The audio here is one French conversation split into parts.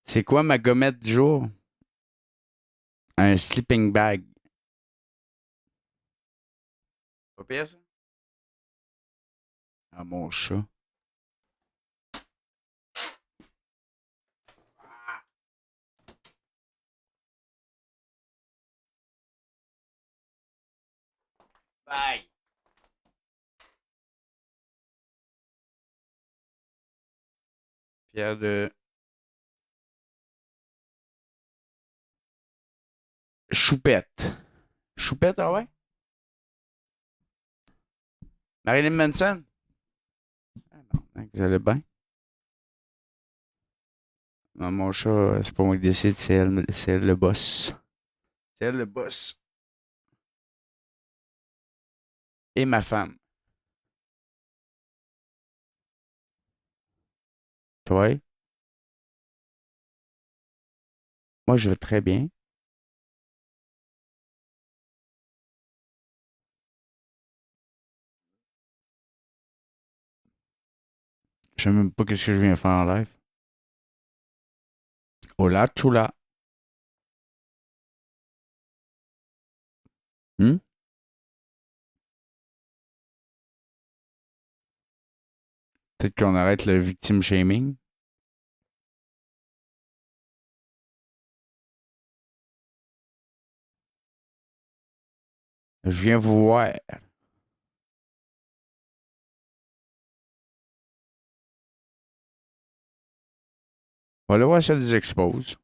C'est quoi ma gommette du jour? Un sleeping bag. Pas pire, ça? Ah, mon chat. Bye! Pierre de Choupette. Choupette, ah ouais? Marilyn Manson? Ah non, vous allez bien? Non, mon chat, c'est pas moi qui décide, c'est elle le boss. C'est elle le boss. Et ma femme. Toi? Moi, je vais très bien. Je sais même pas qu'est-ce que je viens faire en live. Hola, chula. Hmm? Peut-être qu'on arrête le victim shaming. Je viens vous voir. On va aller voir ça des exposes.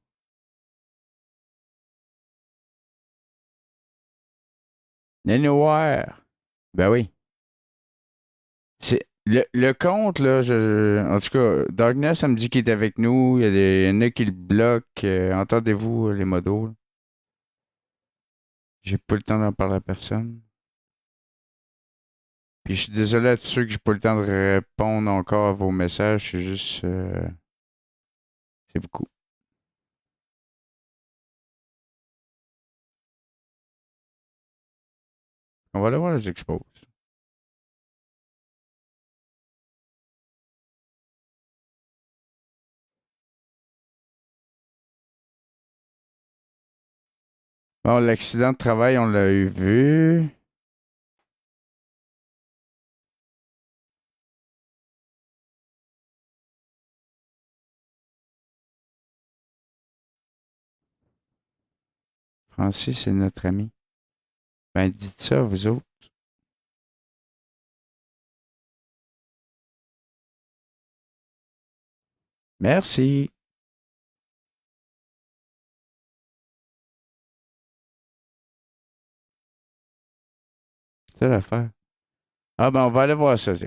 Venez nous voir. Ben oui. C'est le compte, là, en tout cas, Darkness, ça me dit qu'il est avec nous. Il y en a qui le bloquent. Entendez-vous, les modos? Là? J'ai pas le temps d'en parler à personne. Puis je suis désolé à tous ceux que j'ai pas le temps de répondre encore à vos messages. C'est juste. C'est beaucoup. On va aller voir les exposes. Bon, l'accident de travail, on l'a eu vu. Francis, c'est notre ami. Ben, dites ça, vous autres. Merci. C'est l'affaire. Ah, ben, on va aller voir ça. Tiens.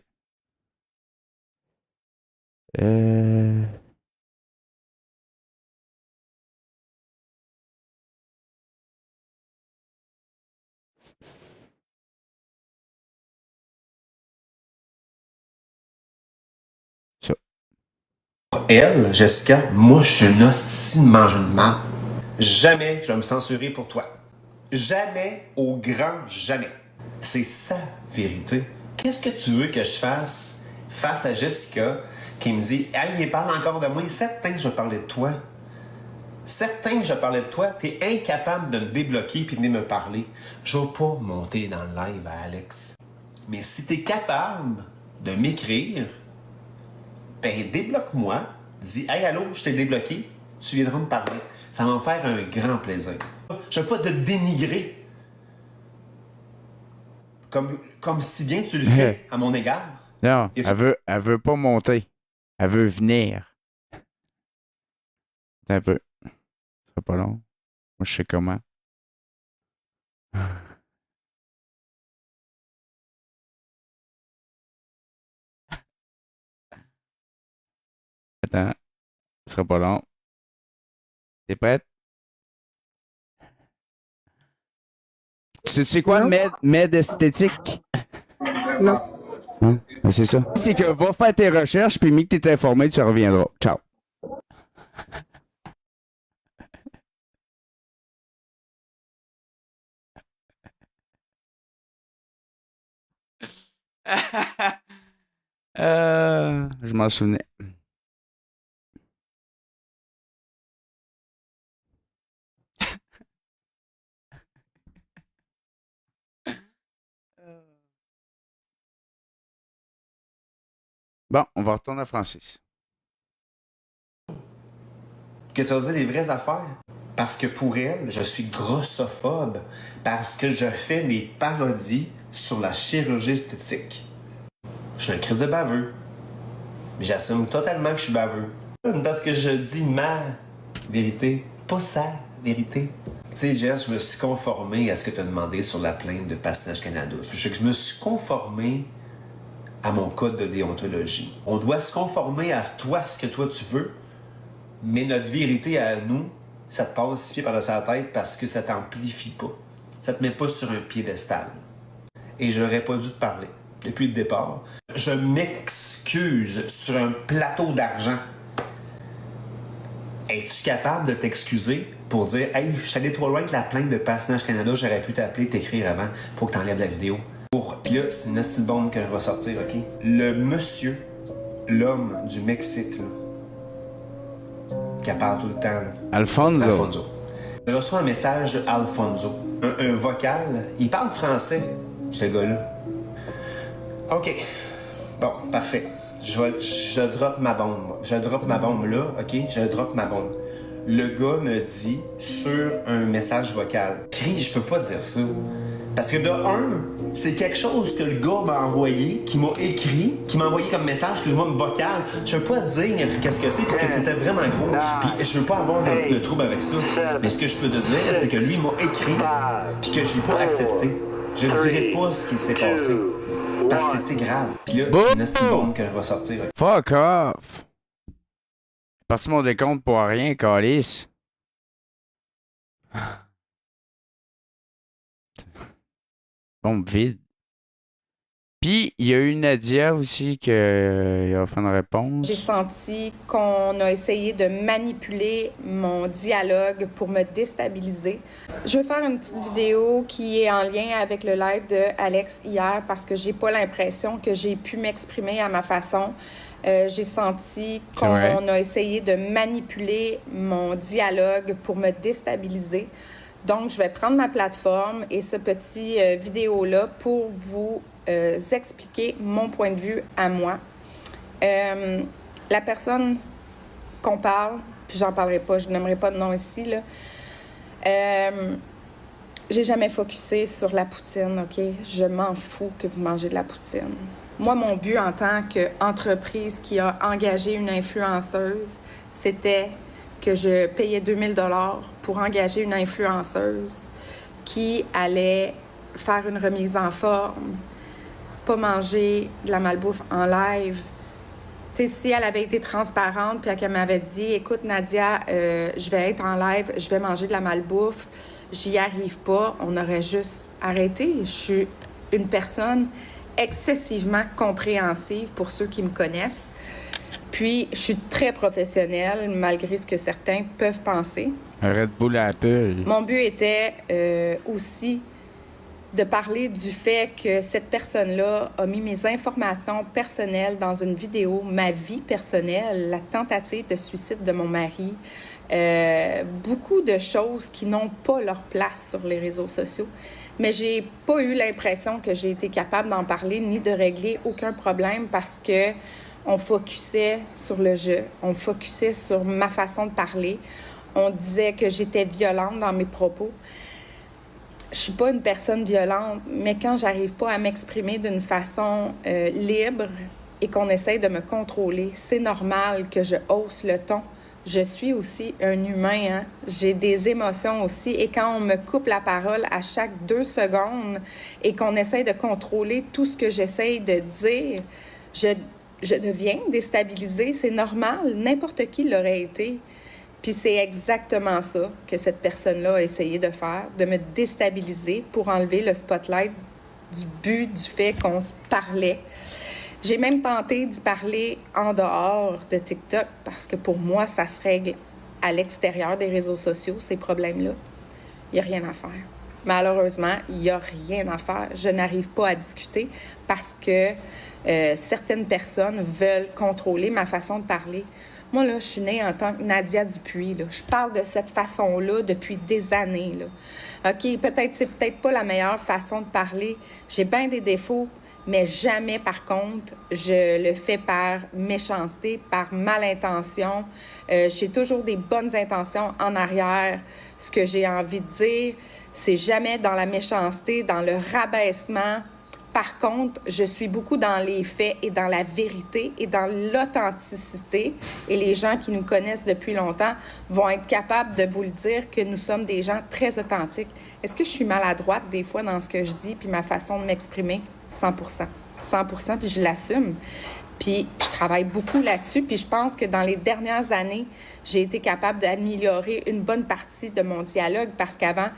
Euh... Ça. Elle, Jessica, moi, je suis une hostie de manger de marde. Jamais je vais me censurer pour toi. Jamais, au grand jamais. C'est sa vérité. Qu'est-ce que tu veux que je fasse face à Jessica qui me dit « Hey, il parle encore de moi. Certain que je vais parler de toi. Certain que je parlais de toi. T'es incapable de me débloquer puis de venir me parler. Je vais pas monter dans le live à Alex. Mais si t'es capable de m'écrire, ben débloque-moi. Dis « Hey, allô, je t'ai débloqué. Tu viendras me parler. » Ça va me faire un grand plaisir. Je ne veux pas te dénigrer comme si bien tu le fais à mon égard. Non, elle veut pas monter. Elle veut venir. Un peu. Ce sera pas long. Moi, je sais comment. Attends, ce sera pas long. T'es prête? Tu sais quoi, Non, med esthétique? non. Hein? Ben, c'est ça. C'est que va faire tes recherches, puis mis que t'es informé, tu reviendras. Ciao. Je m'en souvenais. Bon, on va retourner à Francis. Que tu vas dire les vraies affaires. Parce que pour elle, je suis grossophobe. Parce que je fais des parodies sur la chirurgie esthétique. Je suis un crise de baveux. Mais j'assume totalement que je suis baveux. Parce que je dis ma vérité, pas sa vérité. Tu sais, Jess, je me suis conformé à ce que tu as demandé sur la plainte de Pastinage Canada. Je me suis conformé à mon code de déontologie. On doit se conformer à toi, ce que toi tu veux, mais notre vérité à nous, ça te passe 6 pieds par-dessus la tête parce que ça t'amplifie pas. Ça te met pas sur un piédestal. Et j'aurais pas dû te parler depuis le départ. Je m'excuse sur un plateau d'argent. Es-tu capable de t'excuser pour dire « Hey, je suis allé trop loin avec la plainte de Pastinage Canada, j'aurais pu t'appeler, t'écrire avant pour que t'enlèves la vidéo. » Puis là, c'est une petite bombe que je vais sortir, OK? Le monsieur, l'homme du Mexique, là, qui parle tout le temps, là. Alfonso. J'ai reçu un message d'Alfonso, un vocal. Il parle français, ce gars-là. OK. Bon, parfait. Je drop ma bombe. Je drop ma bombe là, OK? Je drop ma bombe. Le gars me dit sur un message vocal. Crie, je peux pas dire ça. Parce que de un, c'est quelque chose que le gars m'a envoyé, qui m'a écrit, qui m'a envoyé comme message, excuse-moi, vocal. Je peux pas dire qu'est-ce que c'est, parce que c'était vraiment gros. Puis je veux pas avoir de trouble avec ça. Mais ce que je peux te dire, c'est que lui m'a écrit, puis que je l'ai pas accepté. Je dirai pas ce qui s'est passé. Parce que c'était grave. Puis là, c'est une petite bombe que je vais sortir. Fuck off! Parti mon décompte pour rien, calice. Bombe vide. Puis, il y a eu Nadia aussi qui a fait une réponse. J'ai senti qu'on a essayé de manipuler mon dialogue pour me déstabiliser. Je vais faire une petite vidéo qui est en lien avec le live de Alex hier parce que j'ai pas l'impression que j'ai pu m'exprimer à ma façon. J'ai senti qu'on a essayé de manipuler mon dialogue pour me déstabiliser. Donc, je vais prendre ma plateforme et ce petit vidéo-là pour vous expliquer mon point de vue à moi. La personne qu'on parle, puis j'en parlerai pas, je n'aimerais pas de nom ici, là. J'ai jamais focusé sur la poutine, OK? Je m'en fous que vous mangez de la poutine. Moi, mon but en tant qu'entreprise qui a engagé une influenceuse, c'était que je payais 2000 $ pour engager une influenceuse qui allait faire une remise en forme, pas manger de la malbouffe en live. Tu sais, si elle avait été transparente puis qu'elle m'avait dit « Écoute, Nadia, je vais être en live, je vais manger de la malbouffe, j'y arrive pas », on aurait juste arrêté. Je suis une personne excessivement compréhensive pour ceux qui me connaissent. Puis, je suis très professionnelle, malgré ce que certains peuvent penser. Un Red Bull à Apple. Mon but était aussi de parler du fait que cette personne-là a mis mes informations personnelles dans une vidéo, ma vie personnelle, la tentative de suicide de mon mari, beaucoup de choses qui n'ont pas leur place sur les réseaux sociaux. Mais j'ai pas eu l'impression que j'ai été capable d'en parler ni de régler aucun problème parce que on focusait sur le jeu, on focusait sur ma façon de parler. On disait que j'étais violente dans mes propos. Je suis pas une personne violente, mais quand j'arrive pas à m'exprimer d'une façon libre et qu'on essaye de me contrôler, c'est normal que je hausse le ton. Je suis aussi un humain, hein? J'ai des émotions aussi. Et quand on me coupe la parole à chaque 2 secondes et qu'on essaye de contrôler tout ce que j'essaye de dire, je deviens déstabilisée, c'est normal, n'importe qui l'aurait été. Puis c'est exactement ça que cette personne-là a essayé de faire, de me déstabiliser pour enlever le spotlight du but du fait qu'on se parlait. J'ai même tenté d'y parler en dehors de TikTok parce que pour moi, ça se règle à l'extérieur des réseaux sociaux, ces problèmes-là. Il n'y a rien à faire. Malheureusement, il n'y a rien à faire. Je n'arrive pas à discuter parce que certaines personnes veulent contrôler ma façon de parler. Moi, là, je suis née en tant que Nadia Dupuis. Là. Je parle de cette façon-là depuis des années. Là. OK, peut-être, c'est peut-être pas la meilleure façon de parler. J'ai bien des défauts, mais jamais, par contre, je le fais par méchanceté, par malintention. J'ai toujours des bonnes intentions en arrière. Ce que j'ai envie de dire, c'est jamais dans la méchanceté, dans le rabaissement. Par contre, je suis beaucoup dans les faits et dans la vérité et dans l'authenticité. Et les gens qui nous connaissent depuis longtemps vont être capables de vous le dire que nous sommes des gens très authentiques. Est-ce que je suis maladroite des fois dans ce que je dis puis ma façon de m'exprimer? 100%. 100%, puis je l'assume. Puis je travaille beaucoup là-dessus. Puis je pense que dans les dernières années, j'ai été capable d'améliorer une bonne partie de mon dialogue parce qu'avant,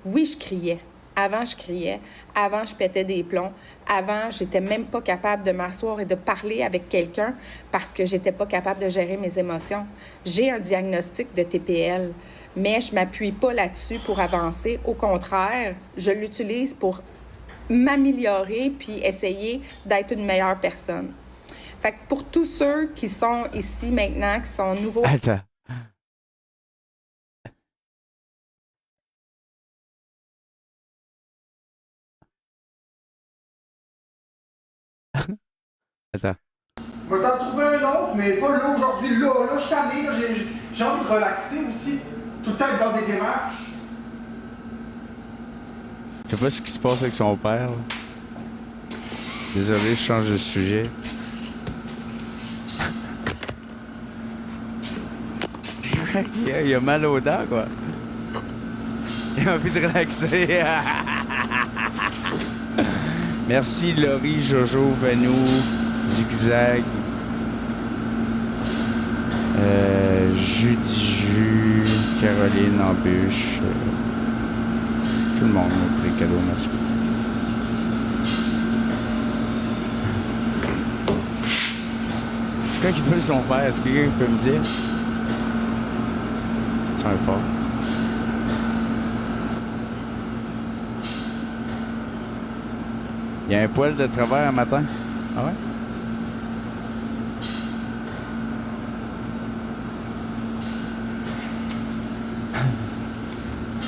oui, je criais. Avant, je criais. Avant, je pétais des plombs. Avant, j'étais même pas capable de m'asseoir et de parler avec quelqu'un parce que j'étais pas capable de gérer mes émotions. J'ai un diagnostic de TPL, mais je m'appuie pas là-dessus pour avancer. Au contraire, je l'utilise pour m'améliorer puis essayer d'être une meilleure personne. Fait que pour tous ceux qui sont ici maintenant, qui sont nouveaux... Attends. Attends. Je vais t'en trouver un autre, mais pas là aujourd'hui. Là, je suis tanné, là, j'ai envie de relaxer aussi. Tout le temps être dans des démarches. Je sais pas ce qui se passe avec son père. Là. Désolé, je change de sujet. Il a mal aux dents, quoi. Il a envie de relaxer. Merci Laurie, Jojo, Vanou, Zigzag, Judy, Caroline, Embûche. Tout le monde m'a pris cadeau, merci. C'est quoi qui veut son père? Est-ce que quelqu'un peut me dire? C'est un fort. Il y a un poil de travers un matin. Ah ouais?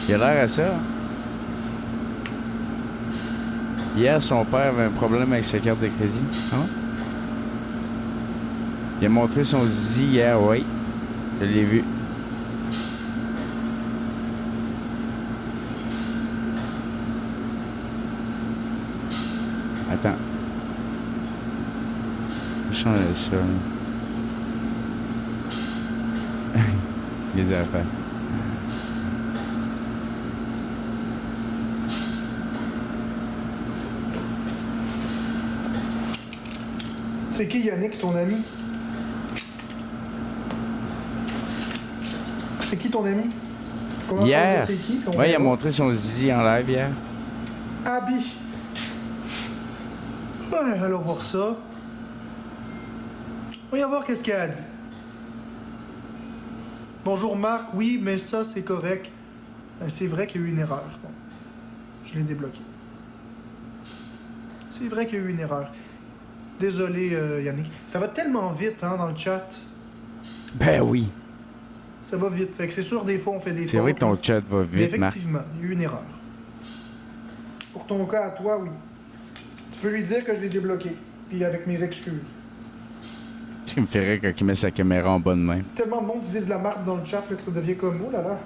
Il a l'air à ça. Hier, son père avait un problème avec sa carte de crédit. Ah ouais? Il a montré son zizi hier, oui. Je l'ai vu. Attends. Je change ça. Les affaires. C'est qui Yannick, ton ami? C'est qui ton ami? Comment Hier. c'est qui? Ouais, il a montré son zizi en live hier. Abby. Ouais, allons voir ça. Voyons voir qu'est-ce qu'elle a dit. Bonjour Marc, oui, mais ça c'est correct. C'est vrai qu'il y a eu une erreur. Bon, je l'ai débloqué. C'est vrai qu'il y a eu une erreur. Désolé Yannick. Ça va tellement vite hein, dans le chat. Ben oui. Ça va vite. Fait que c'est sûr, des fois on fait des fautes. C'est vrai que ton chat va Mais vite, Marc. effectivement, il y a eu une erreur. Pour ton cas à toi, oui. Tu peux lui dire que je l'ai débloqué. Puis avec mes excuses. Tu me ferais quand il met sa caméra en bonne main. Tellement de monde qui disent de la marque dans le chat là, que ça devient comme moi, là.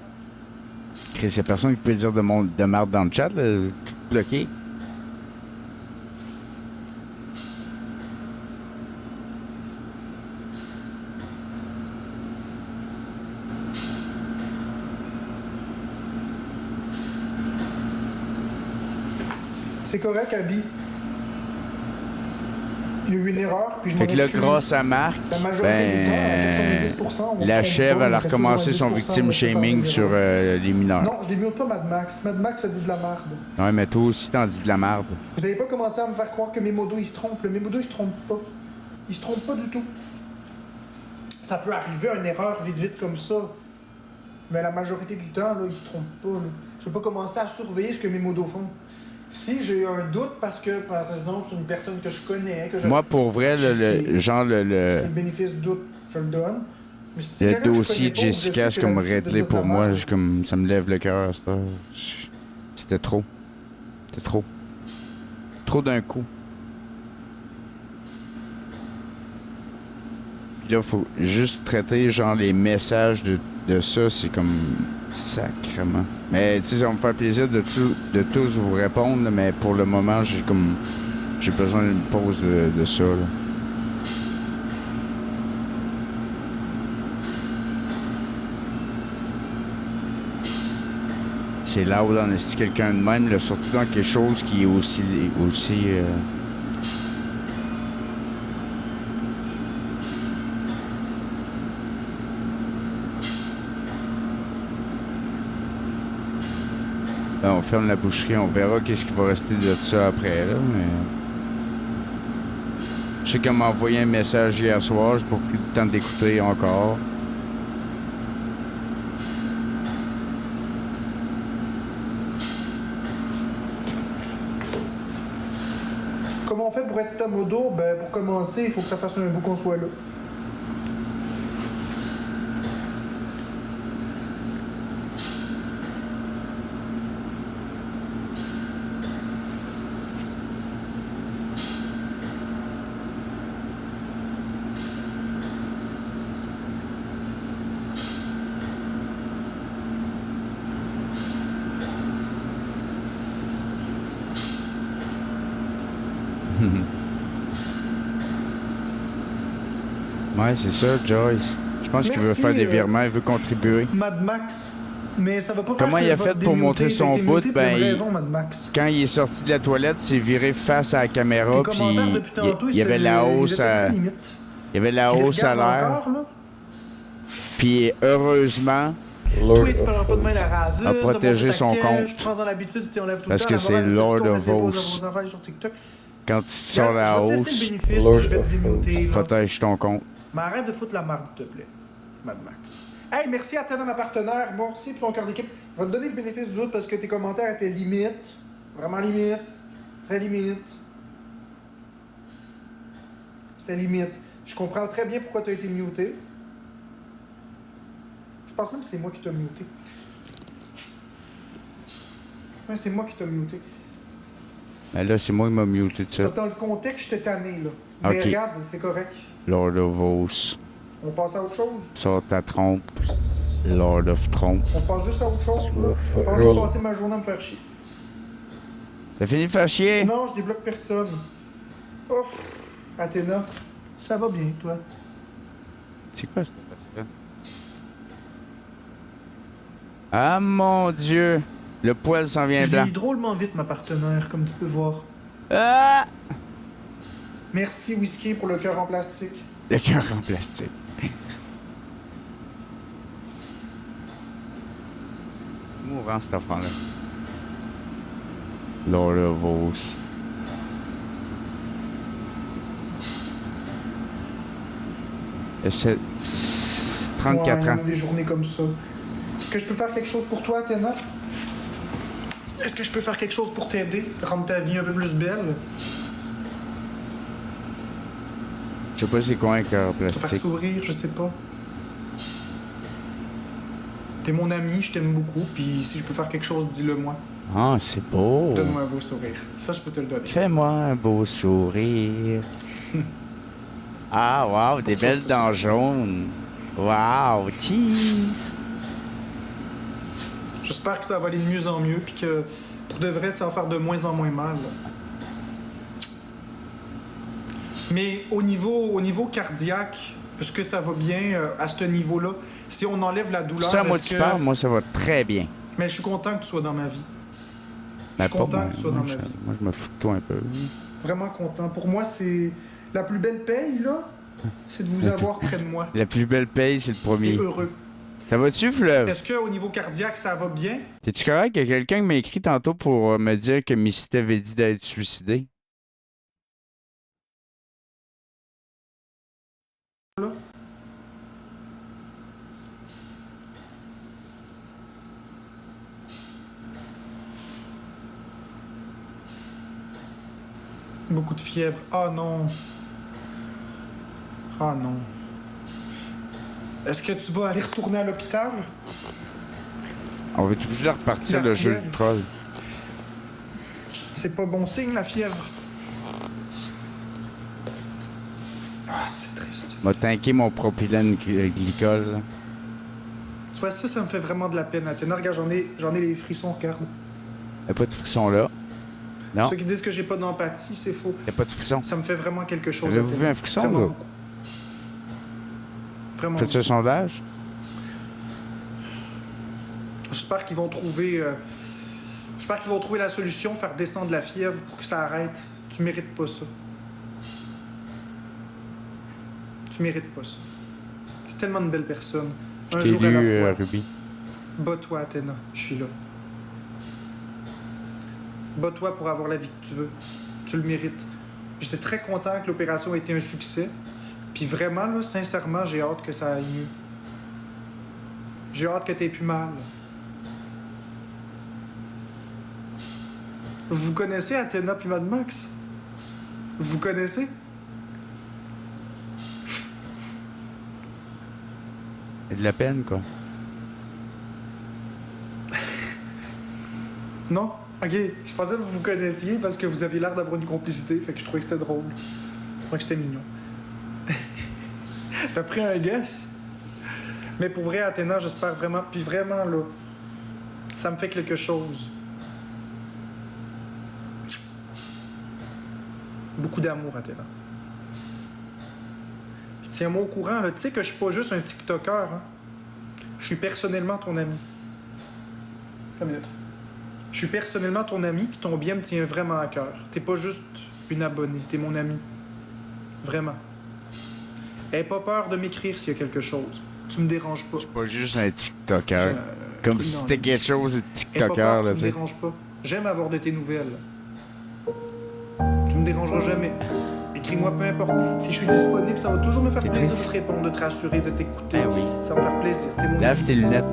Chris, y a personne qui peut dire de marde dans le chat, là. Tout bloqué. C'est correct, Abby. Il y a eu une erreur, puis je m'en Fait que là, excuse. grâce à Marc, La majorité du temps, à 90%, on se la trompe chèvre, pas, elle a on fait recommencé toujours son 10%, victime on fait shaming des sur erreurs. les mineurs. Non, je débute pas Mad Max. Mad Max a dit de la merde. Ouais, mais toi aussi, t'en dis de la merde. Vous avez pas commencé à me faire croire que mes modos, ils se trompent. Le Memodo, il se trompe pas. Il se trompe pas du tout. Ça peut arriver une erreur vite comme ça. Mais la majorité du temps, là, ils se trompent pas. Là. Je vais pas commencer à surveiller ce que mes modos font. Si j'ai un doute parce que, par exemple, c'est une personne que je connais, que je... Moi, pour vrai, genre le bénéfice du doute, je le donne. Mais si c'est le quelqu'un que je dossier connais pas, ou je Jessica, sais c'est qu'il a comme l'habitude de réglé dire de la pour moi. merde, Comme, ça me lève le cœur. C'était trop. C'était trop. Trop d'un coup. Puis là, faut juste traiter genre les messages de ça, c'est comme sacrément. Mais tu sais, ça va me faire plaisir de tous vous répondre, là, mais pour le moment, j'ai besoin d'une pause de ça. Là. C'est là où on est quelqu'un de même, là, surtout dans quelque chose qui est aussi là, on ferme la boucherie, on verra qu'est-ce qui va rester de ça après, là, mais... Je sais qu'elle m'a envoyé un message hier soir, j'ai pas pris le temps d'écouter encore. Comment on fait pour être modo? Ben, pour commencer, il faut que ça fasse un bout qu'on soit là. Ouais, c'est ça, Joyce. Je pense qu'il veut Merci, faire des virements, il veut contribuer. Mad Max. Mais ça va pas Comment faire que il a je vais fait te pour démuter, montrer t'as son été bout? muté pour Ben, une raison, Mad Max. Quand il est sorti de la toilette, il s'est viré face à la caméra, Tes puis commentaires depuis tantôt, il y avait la hausse à... limite. Il y avait la Je les hausse à regarde l'air. encore, là. Puis heureusement, Toi, tu parles pas de main à Razune, a protégé de son mon taquet, compte. Je prends dans l'habitude, si tu enlèves tout Parce le temps, que la c'est morale, c'est Lord si on of essaie pas Hosts. vos enfants sur TikTok. quand tu sors la Je vais te hausse, laisser le bénéfice, puis je vais te démuter, là. protège ton compte. Mais arrête de foutre la marde, s'il te plaît. Mad Max. Hey, merci à toi, ma partenaire. Merci pour ton cœur d'équipe. Je vais te donner le bénéfice du doute parce que tes commentaires étaient limite. Vraiment limite. Très limite. C'était limite. Je comprends très bien pourquoi tu as été muté. Je pense même que c'est moi qui t'ai muté. Ouais, c'est moi qui t'ai muté. Mais là, c'est moi qui m'a muté de ça. Parce que dans le contexte, j'étais tanné, là. Mais Ok. regarde, c'est correct. Lord of Hosts. On passe à autre chose. Sors ta trompe. Lord of Trompe. On passe juste à autre chose, là. Je vais passer ma journée à me faire chier. T'as fini de faire chier? Non, je débloque personne. Oh, Athéna, ça va bien, toi? C'est quoi ça? Ah mon Dieu! Le poil s'en vient Je blanc. vis drôlement vite, ma partenaire, comme tu peux voir. Ah! Merci, Whisky, pour le cœur en plastique. Le cœur en plastique. Mourant cet enfant-là. Lord of Hosts. Et c'est 34 Ouais, ans. on a des journées comme ça. Est-ce que je peux faire quelque chose pour toi, Athéna? Est-ce que je peux faire quelque chose pour t'aider? Rendre ta vie un peu plus belle? Je sais pas c'est quoi un cœur en Te faire plastique. sourire, je sais pas. T'es mon ami, je t'aime beaucoup, puis si je peux faire quelque chose, dis-le moi. Ah, c'est beau. Donne-moi un beau sourire. Ça, je peux te le donner. Fais-moi un beau sourire. Ah, wow, des belles dents jaunes. Wow, cheese. J'espère que ça va aller de mieux en mieux, puis que pour de vrai, ça va faire de moins en moins mal. Mais au niveau cardiaque, est-ce que ça va bien à ce niveau-là? Si on enlève la douleur, Ça, moi, est-ce tu que... parles, moi, ça va très bien. Mais je suis content que tu sois dans ma vie. Ben, suis content moi, que tu sois dans ma vie. moi, je me fous de toi un peu. Vraiment content. Pour moi, c'est la plus belle paye, là, c'est de vous avoir près de moi. La plus belle paye, c'est le Et premier. heureux. Ça va-tu, Fleuve? Est-ce qu'au niveau cardiaque, ça va bien? T'es-tu correct? Il y a quelqu'un qui m'a écrit tantôt pour me dire que Missy t'avait dit d'être suicidé. Là? Beaucoup de fièvre. Oh non. Oh non. Est-ce que tu vas aller retourner à l'hôpital? On va être obligé de repartir La le jeu fièvre. du troll. C'est pas bon signe, la fièvre. Ah, c'est triste. M'a tanké mon propylène glycol. Là. Tu vois, ça me fait vraiment de la peine. Athéna, regarde, j'en ai les frissons, regarde. Y'a pas de frisson là. Non, Ceux qui disent que j'ai pas d'empathie, c'est faux. y'a pas de frisson. Ça me fait vraiment quelque chose. Avez-vous Athéna. vu un frisson, Vraiment là? beaucoup. Vraiment. Faites-tu un sondage? J'espère qu'ils vont trouver. J'espère qu'ils vont trouver la solution, faire descendre la fièvre pour que ça arrête. Tu mérites pas ça. Tu mérites pas ça. T'es tellement une belle personne. Je Un t'ai jour à la lu, fois. Ruby. Bats-toi, Athéna. Je suis là. Bats-toi pour avoir la vie que tu veux. Tu le mérites. J'étais très content que l'opération ait été un succès. Puis vraiment, là, sincèrement, j'ai hâte que ça aille mieux. J'ai hâte que t'aies plus mal. Vous connaissez Athéna puis Mad Max? Vous connaissez? Il y a de la peine, quoi. Non? Ok, je pensais que vous vous connaissiez parce que vous aviez l'air d'avoir une complicité, fait que je trouvais que c'était drôle. Je trouvais que c'était mignon. T'as pris un guess? Mais pour vrai, Athéna, j'espère vraiment. Puis vraiment, là, ça me fait quelque chose. Beaucoup d'amour, Athéna. Puis tiens-moi au courant, là. Tu sais que je suis pas juste un TikToker, hein. Je suis personnellement ton ami. Une minute. Je suis personnellement ton ami, puis ton bien me tient vraiment à cœur. T'es pas juste une abonnée, t'es mon ami. Vraiment. Aie pas peur de m'écrire s'il y a quelque chose. Tu me déranges pas. Pas juste un TikToker. Je- Comme oui, si non, c'était mais- quelque chose de Aie pas TikToker, peur, là, tu tu me sais. déranges pas. J'aime avoir de tes nouvelles. Tu me dérangeras jamais. Écris-moi peu importe. Si je suis disponible, ça va toujours me faire C'est plaisir triste. de te répondre, de te rassurer, de t'écouter. Ben oui. Ça va me faire plaisir. T'es mon Lave ami. tes lunettes.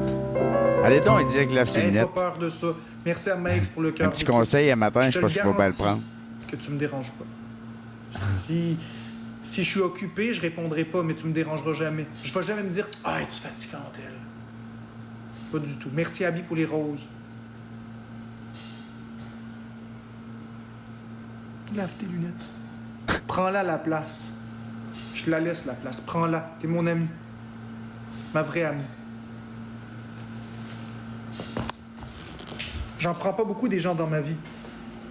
Allez donc, il dit que lave ses Aie pas lunettes. peur de ça. Merci à Max pour le cœur. Un petit d'équipe. conseil à matin, Je je te sais pas le si va bien le garantis. prendre. Que tu me déranges pas. Si je suis occupé, je répondrai pas, mais tu me dérangeras jamais. Je vais jamais me dire « Ah, es-tu fatigante, elle? » Pas du tout. Merci, Abby, pour les roses. Lave tes lunettes. Prends-la la place. Je te la laisse, la place. Prends-la. T'es mon ami. Ma vraie amie. J'en prends pas beaucoup des gens dans ma vie.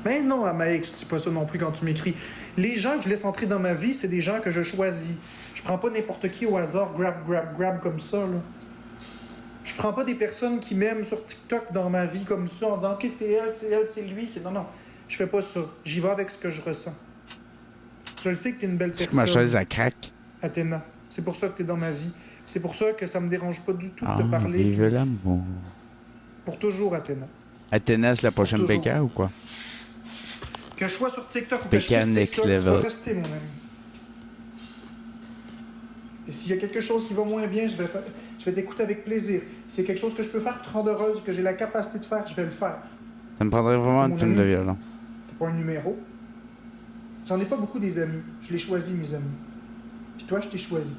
Mais non, Amaex, tu dis pas ça non plus quand tu m'écris. Les gens que je laisse entrer dans ma vie, c'est des gens que je choisis. Je prends pas n'importe qui au hasard, grab comme ça, là. Je prends pas des personnes qui m'aiment sur TikTok dans ma vie comme ça, en disant « Ok, c'est elle, c'est lui, c'est... » Non, non, je fais pas ça. J'y vais avec ce que je ressens. Je le sais que t'es une belle Est-ce que personne, ma chaise, elle craque? Athéna. C'est pour ça que t'es dans ma vie. C'est pour ça que ça me dérange pas du tout de Ah, te parler. vive l'amour. Pour toujours, Athéna. Athéna, c'est la prochaine Toujours. PK ou quoi? Que je sois sur TikTok ou que je PK quitte next TikTok, tu level. vas rester, mon ami. Et s'il y a quelque chose qui va moins bien, je vais t'écouter avec plaisir. S'il y a quelque chose que je peux faire pour te rendre heureuse, que j'ai la capacité de faire, je vais le faire. Ça me prendrait vraiment Mon une tonne de ami. violon. T'es pas un numéro. J'en ai pas beaucoup des amis. Je les choisis, mes amis. Puis toi, je t'ai choisi.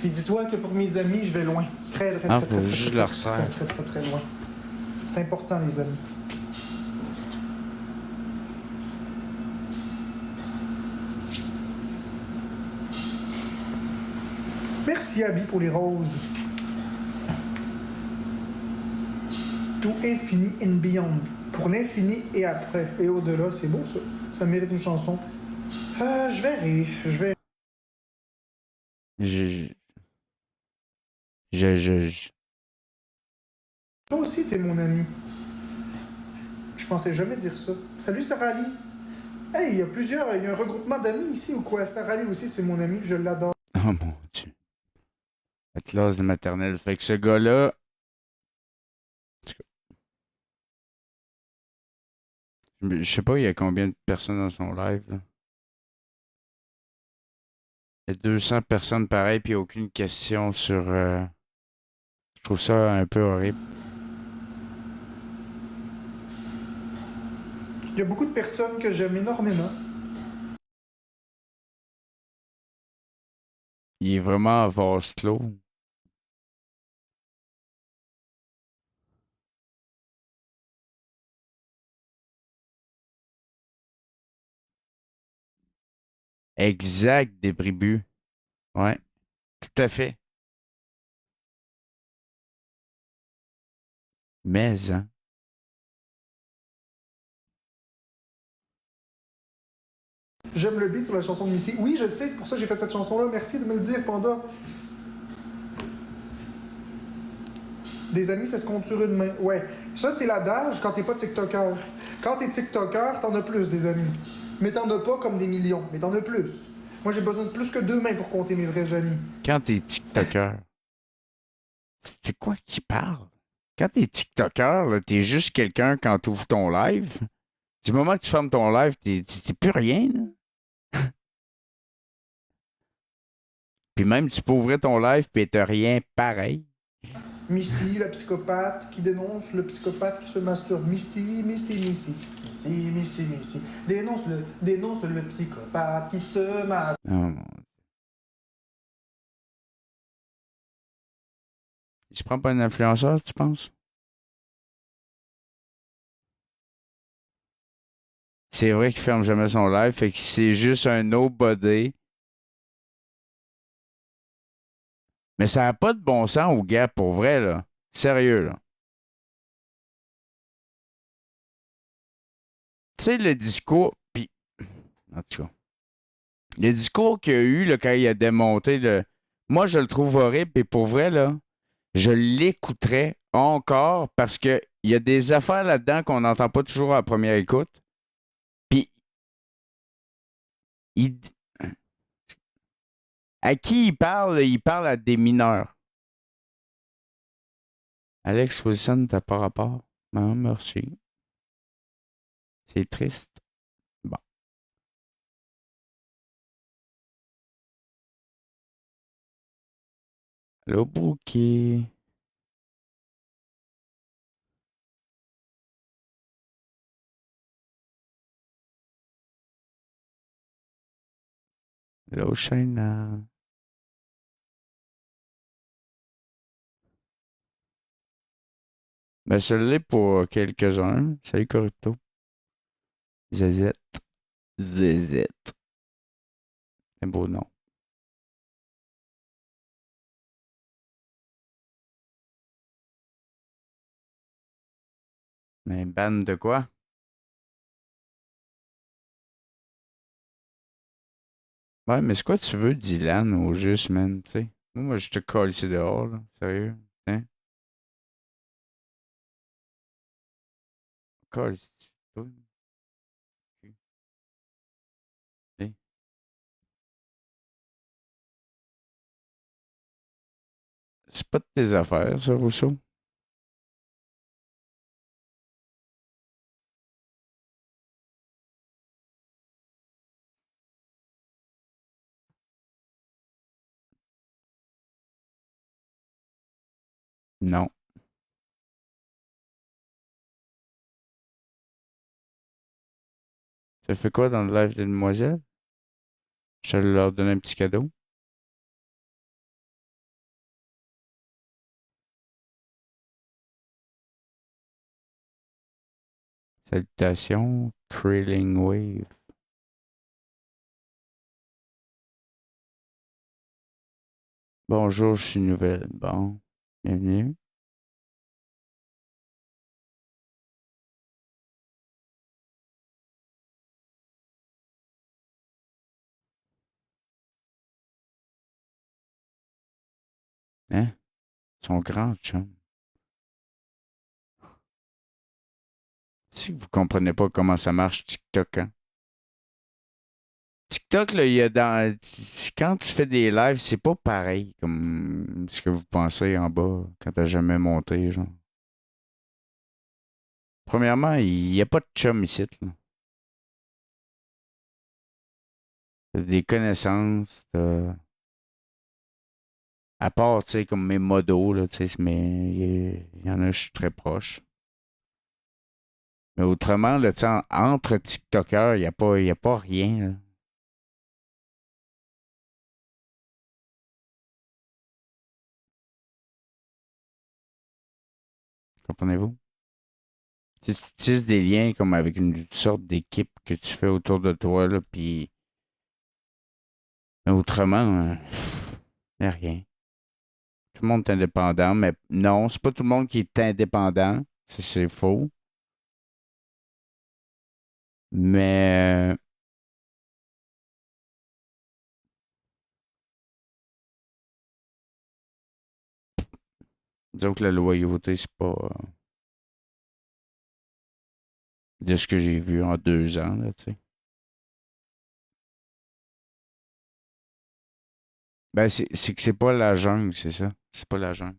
Puis dis-toi que pour mes amis, je vais loin. Très, très, Ah, très, faut très, très, juste très, leur très, serre. très, très, très loin. C'est important, les amis. Merci, Abby, pour les roses. To infini and beyond. Pour l'infini et après. Et au-delà, c'est beau, ça. Ça mérite une chanson. Je verrai. Je vais. Je- Toi aussi, t'es mon ami. Je pensais jamais dire ça. Salut, Sarah Lee. Hey, il y a un regroupement d'amis ici ou quoi? Sarah Lee aussi, c'est mon ami, je l'adore. Oh mon Dieu. La classe de maternelle. Fait que ce gars-là. En tout cas, je sais pas, il y a combien de personnes dans son live, là. Il y a 200 personnes pareilles, puis il n'y a aucune question sur Je trouve ça un peu horrible. Il y a beaucoup de personnes que j'aime énormément. Il est vraiment vase clos. Exact, des bribus. Ouais, tout à fait. Mais, hein. J'aime le beat sur la chanson de Missy. Oui, je sais, c'est pour ça que j'ai fait cette chanson-là. Merci de me le dire, Panda. Des amis, ça se compte sur une main. Ouais. Ça, c'est l'adage quand t'es pas TikToker. Quand t'es TikToker, t'en as plus des amis. Mais t'en as pas comme des millions. Mais t'en as plus. Moi, j'ai besoin de plus que 2 mains pour compter mes vrais amis. Quand t'es TikToker, c'est quoi qui parle? Quand t'es TikToker, là, t'es juste quelqu'un quand tu ouvres ton live. Du moment que tu fermes ton live, t'es plus rien, là. Puis même, tu peux ouvrir ton live puis t'as rien pareil. Missy, la psychopathe qui dénonce le psychopathe qui se masturbe. Missy, Missy, Missy. Missy, Missy, Missy. Dénonce le psychopathe qui se masturbe. Oh, mon Dieu. Il se prend pas un influenceur, tu penses? C'est vrai qu'il ferme jamais son live, fait que c'est juste un nobody. Mais ça n'a pas de bon sens au gars, pour vrai, là. Sérieux, là. Tu sais, le discours, puis, en tout cas, le discours qu'il y a eu là, quand il a démonté le. Moi, je le trouve horrible, et pour vrai, là, je l'écouterais encore parce que il y a des affaires là-dedans qu'on n'entend pas toujours à la première écoute. Puis, il... à qui il parle? Il parle à des mineurs. Alex Wilson, t'as pas rapport? Non, merci. C'est triste. Bon. Le bouquet. Hello, Shayna. Ben, celui-là pour quelques-uns. Salut, Corrupto. Zezette. Zezette. C'est un beau nom. Mais ban de quoi? Ouais, mais c'est quoi tu veux, Dylan, au juste, man? Tu sais? Moi, je te colle ici dehors, là. Sérieux? Hein? Colle ici. Toi. Hein? C'est pas de tes affaires, ça, Rousseau? Non. Ça fait quoi dans le live des demoiselles? Je vais leur donner un petit cadeau. Salutations, Trailing Wave. Bonjour, je suis nouvelle. Bon, bienvenue. Hein? Son grand chum. Si vous comprenez pas comment ça marche TikTok, hein? TikTok, là, il y a dans. Quand tu fais des lives, c'est pas pareil comme ce que vous pensez en bas quand t'as jamais monté, genre. Premièrement, il n'y a pas de chum ici, là. T'as des connaissances, t'as. À part, tu sais, comme mes modos, là, tu sais, mais il y en a, je suis très proche. Mais autrement, là, tu sais, entre TikTokers, il y a pas rien, là. Comprenez-vous? Tu sais, tu tisses des liens comme avec une sorte d'équipe que tu fais autour de toi, là, puis mais autrement, il n'y a rien. Tout le monde est indépendant, mais non, c'est pas tout le monde qui est indépendant. C'est faux. Mais disons que la loyauté, c'est pas de ce que j'ai vu en 2 ans, là, tu sais. Ben, c'est que c'est pas la jungle, c'est ça. C'est pas la jungle.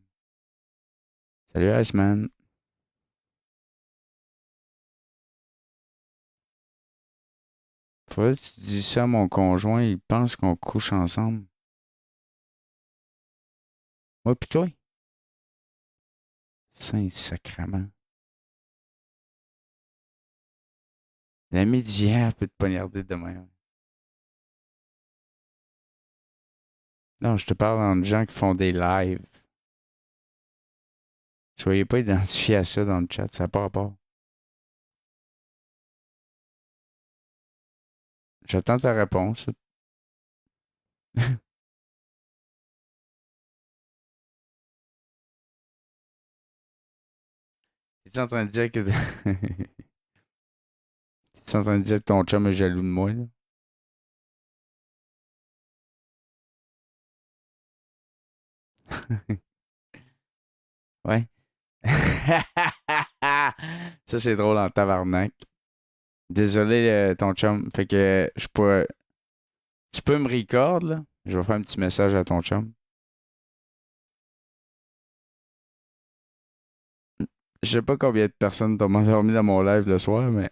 Salut, Iceman. Faudrait que tu dis ça à mon conjoint, il pense qu'on couche ensemble. Moi pis toi? Saint-Sacrement. La médière peut te poignarder demain. Non, je te parle en gens qui font des lives. Soyez pas identifiés à ça dans le chat, ça n'a pas rapport. J'attends ta réponse. Es-tu en train de dire que. Es-tu en train de dire que ton chum est jaloux de moi, là? Ouais. Ça, c'est drôle en tabarnak. Désolé, ton chum. Fait que je pourrais. Tu peux me record, là? Je vais faire un petit message à ton chum. Je sais pas combien de personnes t'ont endormi dans mon live le soir, mais.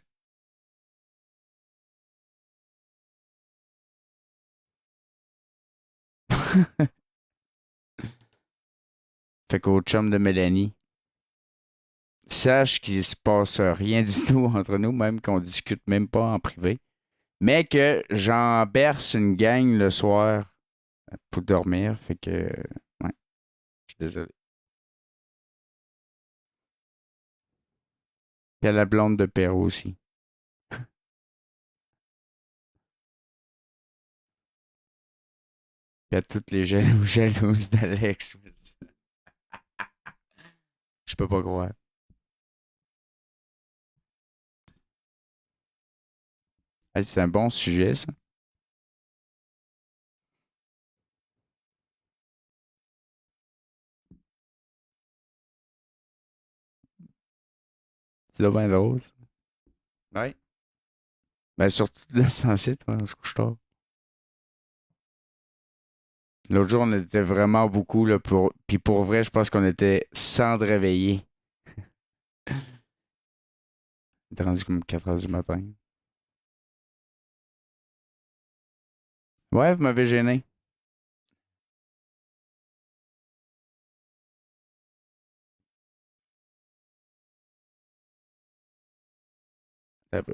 Fait qu'au chum de Mélanie, sache qu'il se passe rien du tout entre nous, même qu'on discute même pas en privé. Mais que j'en berce une gang le soir pour dormir. Fait que. Ouais, je suis désolé. Puis à la blonde de Perrault aussi. Puis à toutes les jalouses d'Alex. Je peux pas croire. Hey, c'est un bon sujet, ça. C'est bien drôle, ça. Ouais. Ben, surtout de ce temps-ci, on se couche tard. L'autre jour, on était vraiment beaucoup, là, pour. Puis pour vrai, je pense qu'on était sans de réveiller. On était rendu comme 4 heures du matin. Ouais, vous m'avez gêné. Un peu.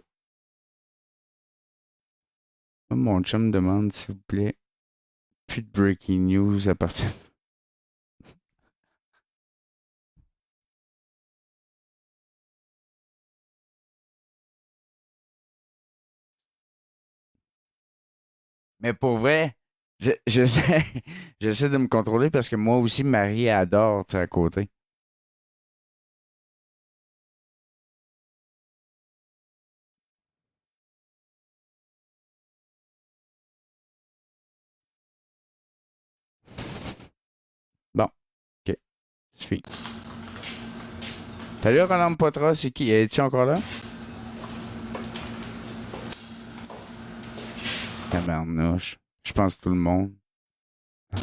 Mon chum me demande, s'il vous plaît, plus de breaking news à partir de... Mais pour vrai, j'essaie, j'essaie de me contrôler parce que moi aussi, Marie adore, tu sais, à côté. Bon, ok, suffit. Salut, Roland Poitras, c'est qui? Es-tu encore là? Tabarnouche. Je pense tout le monde. Bon.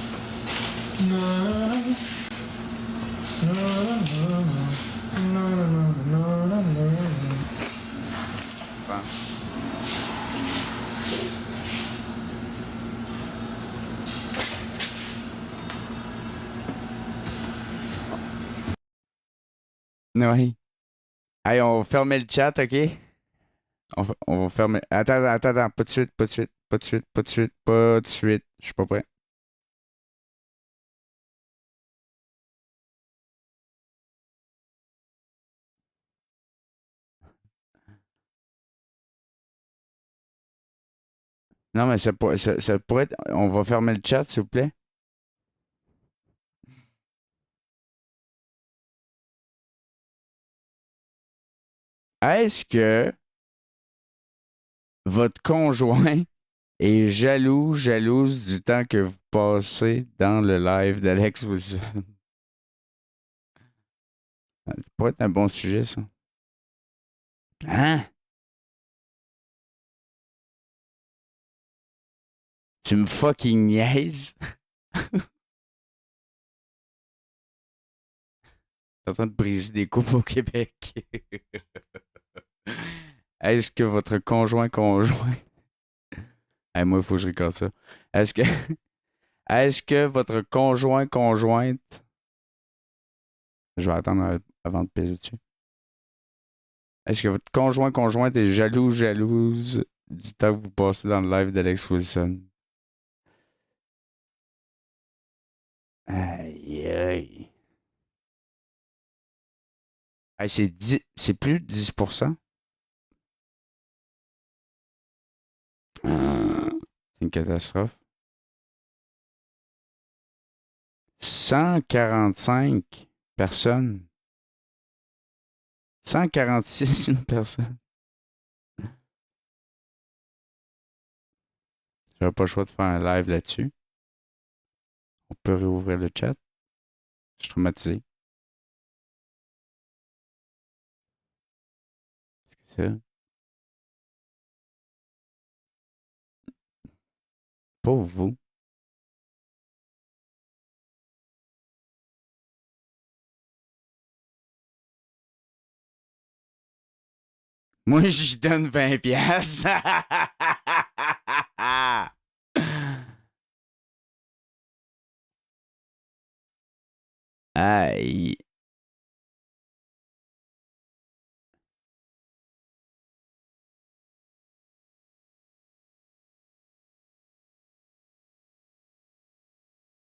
Oui. Hey, on va fermer le chat, OK? On va fermer. Attends. Pas de suite, pas de suite, pas de suite, pas de suite, pas de suite. Je suis pas prêt. Non, mais ça pourrait être. On va fermer le chat, s'il vous plaît. Est-ce que votre conjoint est jalouse du temps que vous passez dans le live d'Alex Wilson? Ça pourrait être un bon sujet, ça. Hein? Tu me fucking niaises? T'es en train de briser des coupes au Québec. Est-ce que votre conjoint... Hey, moi, il faut que je recorde ça. Est-ce que... Est-ce que votre conjointe... Je vais attendre avant de peser dessus. Est-ce que votre conjointe est jalouse du temps que vous passez dans le live d'Alex Wilson? Aïe, aïe. Hey, c'est plus de 10%. C'est une catastrophe. 145 personnes. 146 personnes. J'aurais pas le choix de faire un live là-dessus. On peut réouvrir le chat. Je suis traumatisé. C'est ça. Pauvre vous. Moi, j'y donne 20 piastres. Aïe.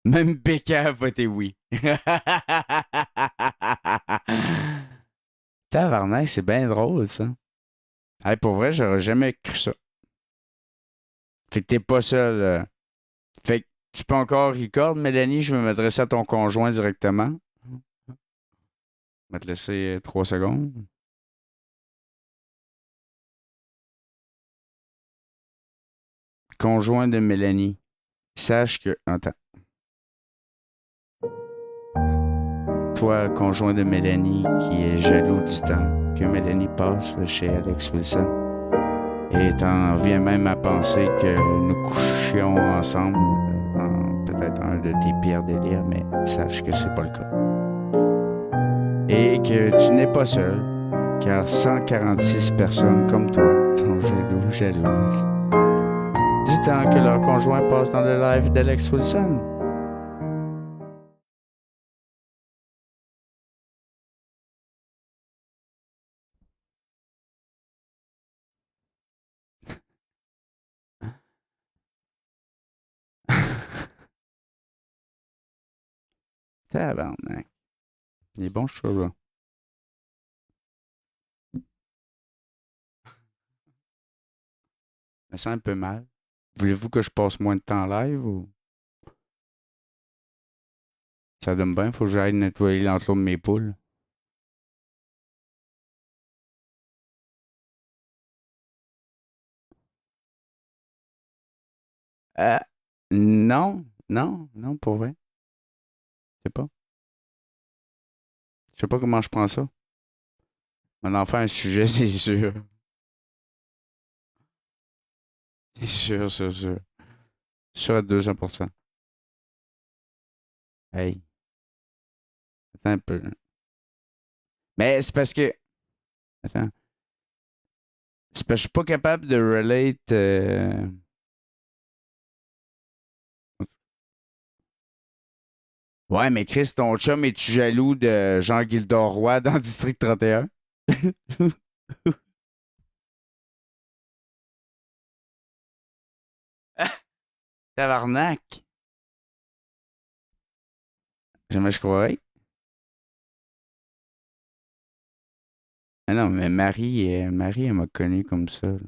Même Becca a voté oui. Tabarnak, c'est bien drôle, ça. Hey, pour vrai, j'aurais jamais cru ça. Fait que t'es pas seul. Fait que tu peux encore record, Mélanie, je vais m'adresser à ton conjoint directement. Je vais te laisser 3 secondes. Conjoint de Mélanie, sache que... Attends. Toi, conjoint de Mélanie, qui est jaloux du temps que Mélanie passe chez Alex Wilson, et t'en viens même à penser que nous couchions ensemble dans peut-être un de tes pires délires, mais sache que c'est pas le cas. Et que tu n'es pas seul, car 146 personnes comme toi sont jalouses du temps que leur conjoint passe dans le live d'Alex Wilson. Tabarnak. Il est bon, ce show-là. Je me sens un peu mal. Voulez-vous que je passe moins de temps live ou... Ça donne bien, faut que j'aille nettoyer l'enclos de mes poules. Euh, non, pour vrai. Je sais pas. Je sais pas comment je prends ça. On en fait un sujet, c'est sûr. C'est sûr, c'est sûr. Sûr à 200%. Hey, attends un peu. Mais c'est parce que... Attends. C'est parce que je suis pas capable de relate... Ouais, mais Chris, ton chum, es-tu jaloux de Jean-Gildor Roy dans District 31? Tabarnak! Jamais je croirais. Ah non, mais Marie, elle m'a connu comme ça, là.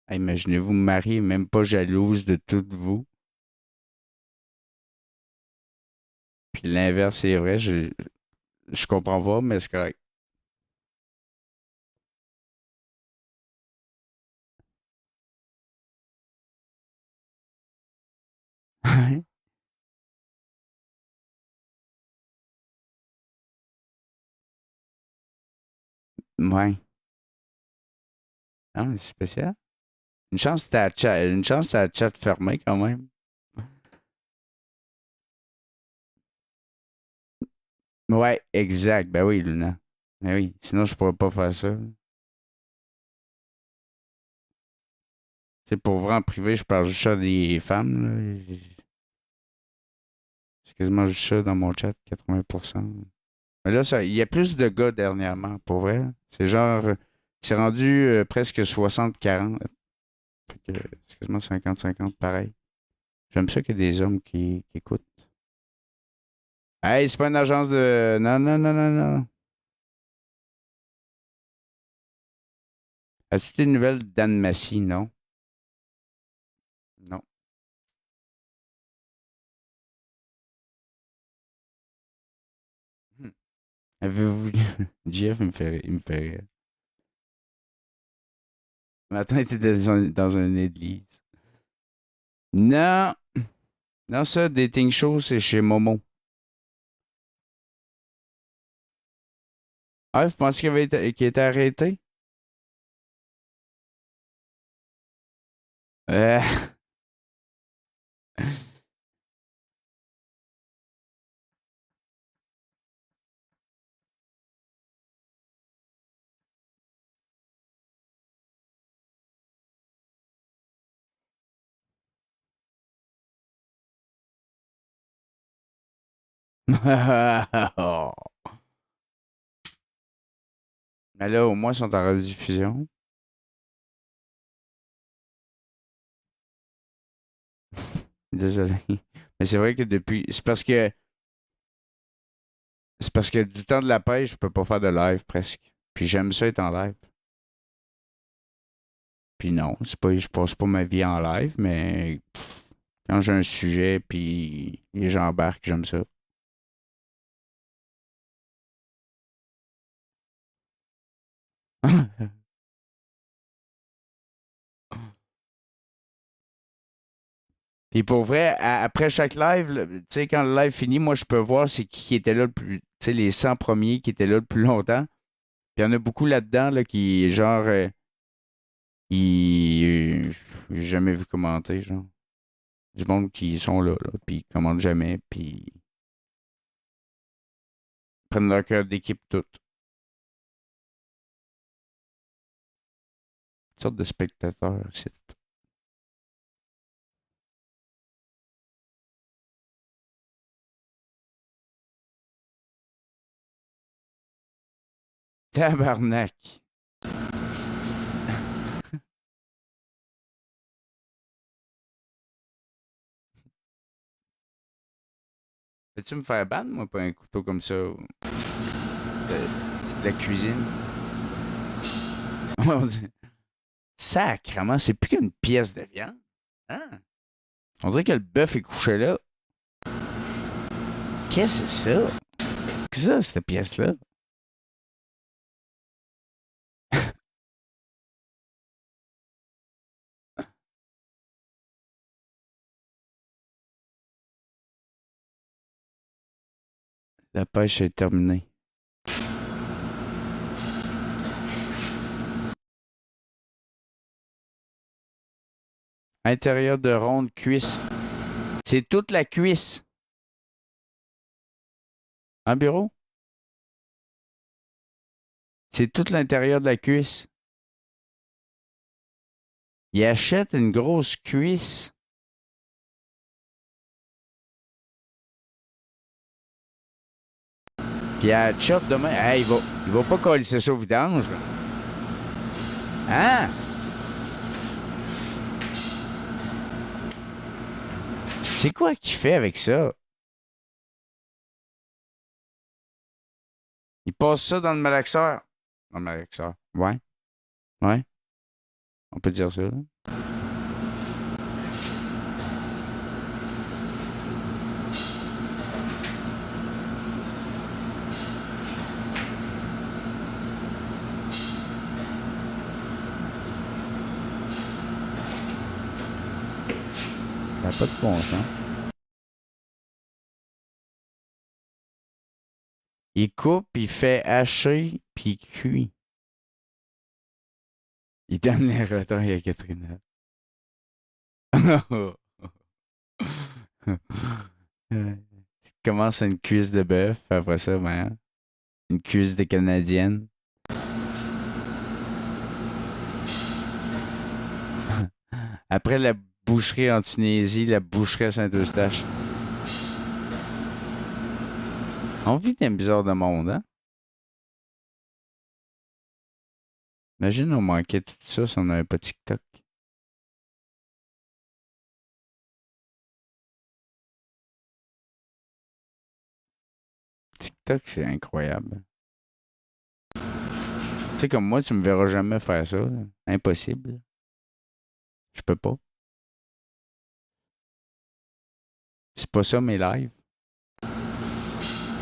Ah, imaginez-vous, Marie est même pas jalouse de toutes vous. Puis l'inverse est vrai, je comprends pas, mais c'est correct. Ouais. Ah, mais c'est spécial. Une chance que t'as le chat fermé quand même. Ouais, exact. Ben oui, Luna. Ben oui, sinon je pourrais pas faire ça. C'est pour vrai en privé, je parle juste à des femmes, là. C'est quasiment juste ça dans mon chat, 80%. Mais là, il y a plus de gars dernièrement, pour vrai. C'est genre, c'est rendu presque 60-40. Fait que c'est quasiment 50-50, pareil. J'aime ça qu'il y ait des hommes qui écoutent. Hey, c'est pas une agence de. Non, non, non, non, non. As-tu des nouvelles d'Anne Massy? Non. Non. Hmm. Avez-vous. Jeff il me fait rire. Matin, il était dans une église. Non. Non, ça, Dating Show, c'est chez Momo. Ah, vous pensez qu'il était arrêté? Euh... Mais là, au moins, ils sont en rediffusion. Désolé. Mais c'est vrai que depuis. C'est parce que du temps de la pêche, je peux pas faire de live presque. Puis j'aime ça être en live. Puis non, c'est pas, je passe pas ma vie en live, mais quand j'ai un sujet, puis les gens embarquent, j'aime ça. Puis pour vrai, après chaque live, là, tu sais, quand le live finit, moi, je peux voir c'est qui était là le plus, tu sais, les 100 premiers qui étaient là le plus longtemps. Puis il y en a beaucoup là-dedans, là, qui, genre, j'ai jamais vu commenter, genre. Du monde qui sont là, puis ils commentent jamais, puis ils prennent leur cœur d'équipe toute. Une sorte de spectateur, c'est tabarnak. Peux-tu me faire ban, moi, pas un couteau comme ça? C'est de la cuisine. On dit, sacrement, c'est plus qu'une pièce de viande. Hein? On dirait que le bœuf est couché là. Qu'est-ce que c'est ça? Qu'est-ce que c'est, cette pièce-là? La pêche est terminée. Intérieur de ronde, cuisse. C'est toute la cuisse. Un bureau? C'est tout l'intérieur de la cuisse. Il achète une grosse cuisse. Puis elle chope demain. Hey, il va pas coller ça au vidange, là. Hein? C'est quoi qu'il fait avec ça? Il passe ça dans le malaxeur. Dans le malaxeur. Ouais. Ouais. On peut dire ça. Ça n'a pas de bon sens. Il coupe, il fait hacher, puis il cuit. Il donne les retours à Catherine. Tu commences une cuisse de bœuf, après ça, ben, une cuisse de canadienne. Après la boucherie en Tunisie, la boucherie à Saint-Eustache. On vit dans un bizarre de monde, hein? Imagine, on manquait tout ça si on n'avait pas TikTok. TikTok, c'est incroyable. Tu sais, comme moi, tu me verras jamais faire ça. Là. Impossible. Je peux pas. C'est pas ça mes lives.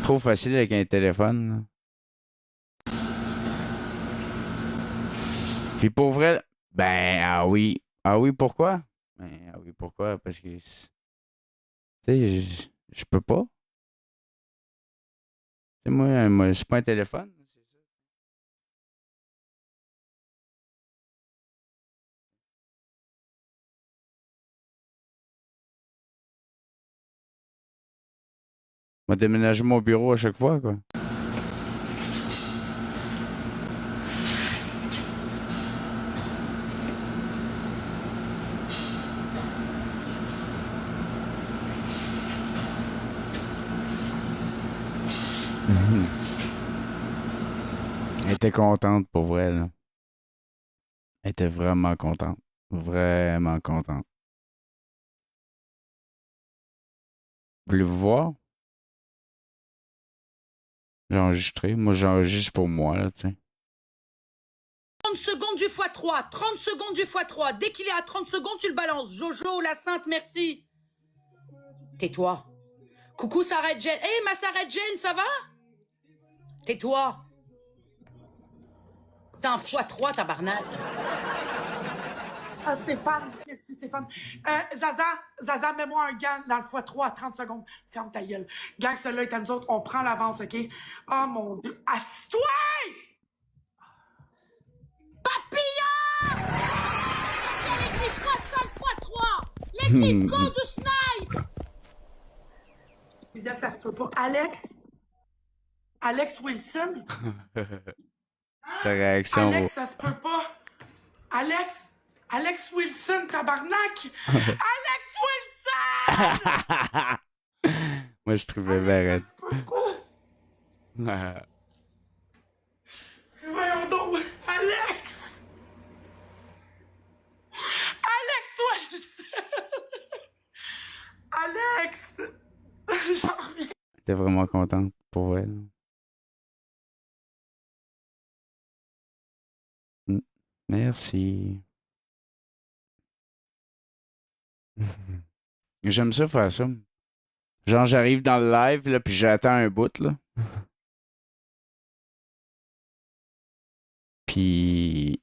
Trop facile avec un téléphone. Là. Puis pour vrai, ben, ah oui. Ah oui, pourquoi? Ben, ah oui, pourquoi? Parce que, tu sais, je peux pas. Tu sais, moi c'est pas un téléphone. C'est ça. Moi, déménager mon bureau à chaque fois, quoi. Elle était contente, pour vrai, là. Elle était vraiment contente. Vraiment contente. Voulez-vous voir? J'ai enregistré. Moi, j'enregistre pour moi, là, tu sais. 30 secondes du x3, 30 secondes du x3. Dès qu'il est à 30 secondes, tu le balances. Jojo, la sainte, merci. Tais-toi. Coucou Sarah Jane. Hey, ma Sarah Jane, ça va? Tais-toi. C'est un x3, tabarnak. Ah, Stéphane, merci Stéphane. Zaza, mets-moi un gant dans le x3 à 30 secondes. Ferme ta gueule. Gang, celle-là est à nous autres. On prend l'avance, OK? Oh mon Dieu. Assis-toi! Papillon! L'équipe 60 x3! L'équipe go du snipe! Lisa, ça se peut pas. Alex Wilson? Sa réaction. Alex, ça se peut pas. Alex Wilson, tabarnak! Alex Wilson! Moi, je trouvais bien Alex, raide. ça se peut pas. Voyons donc, Alex! Alex Wilson! Alex! J'en reviens. T'es vraiment contente pour elle. Merci. J'aime ça faire ça. Genre, j'arrive dans le live, là, puis j'attends un bout, là. Puis,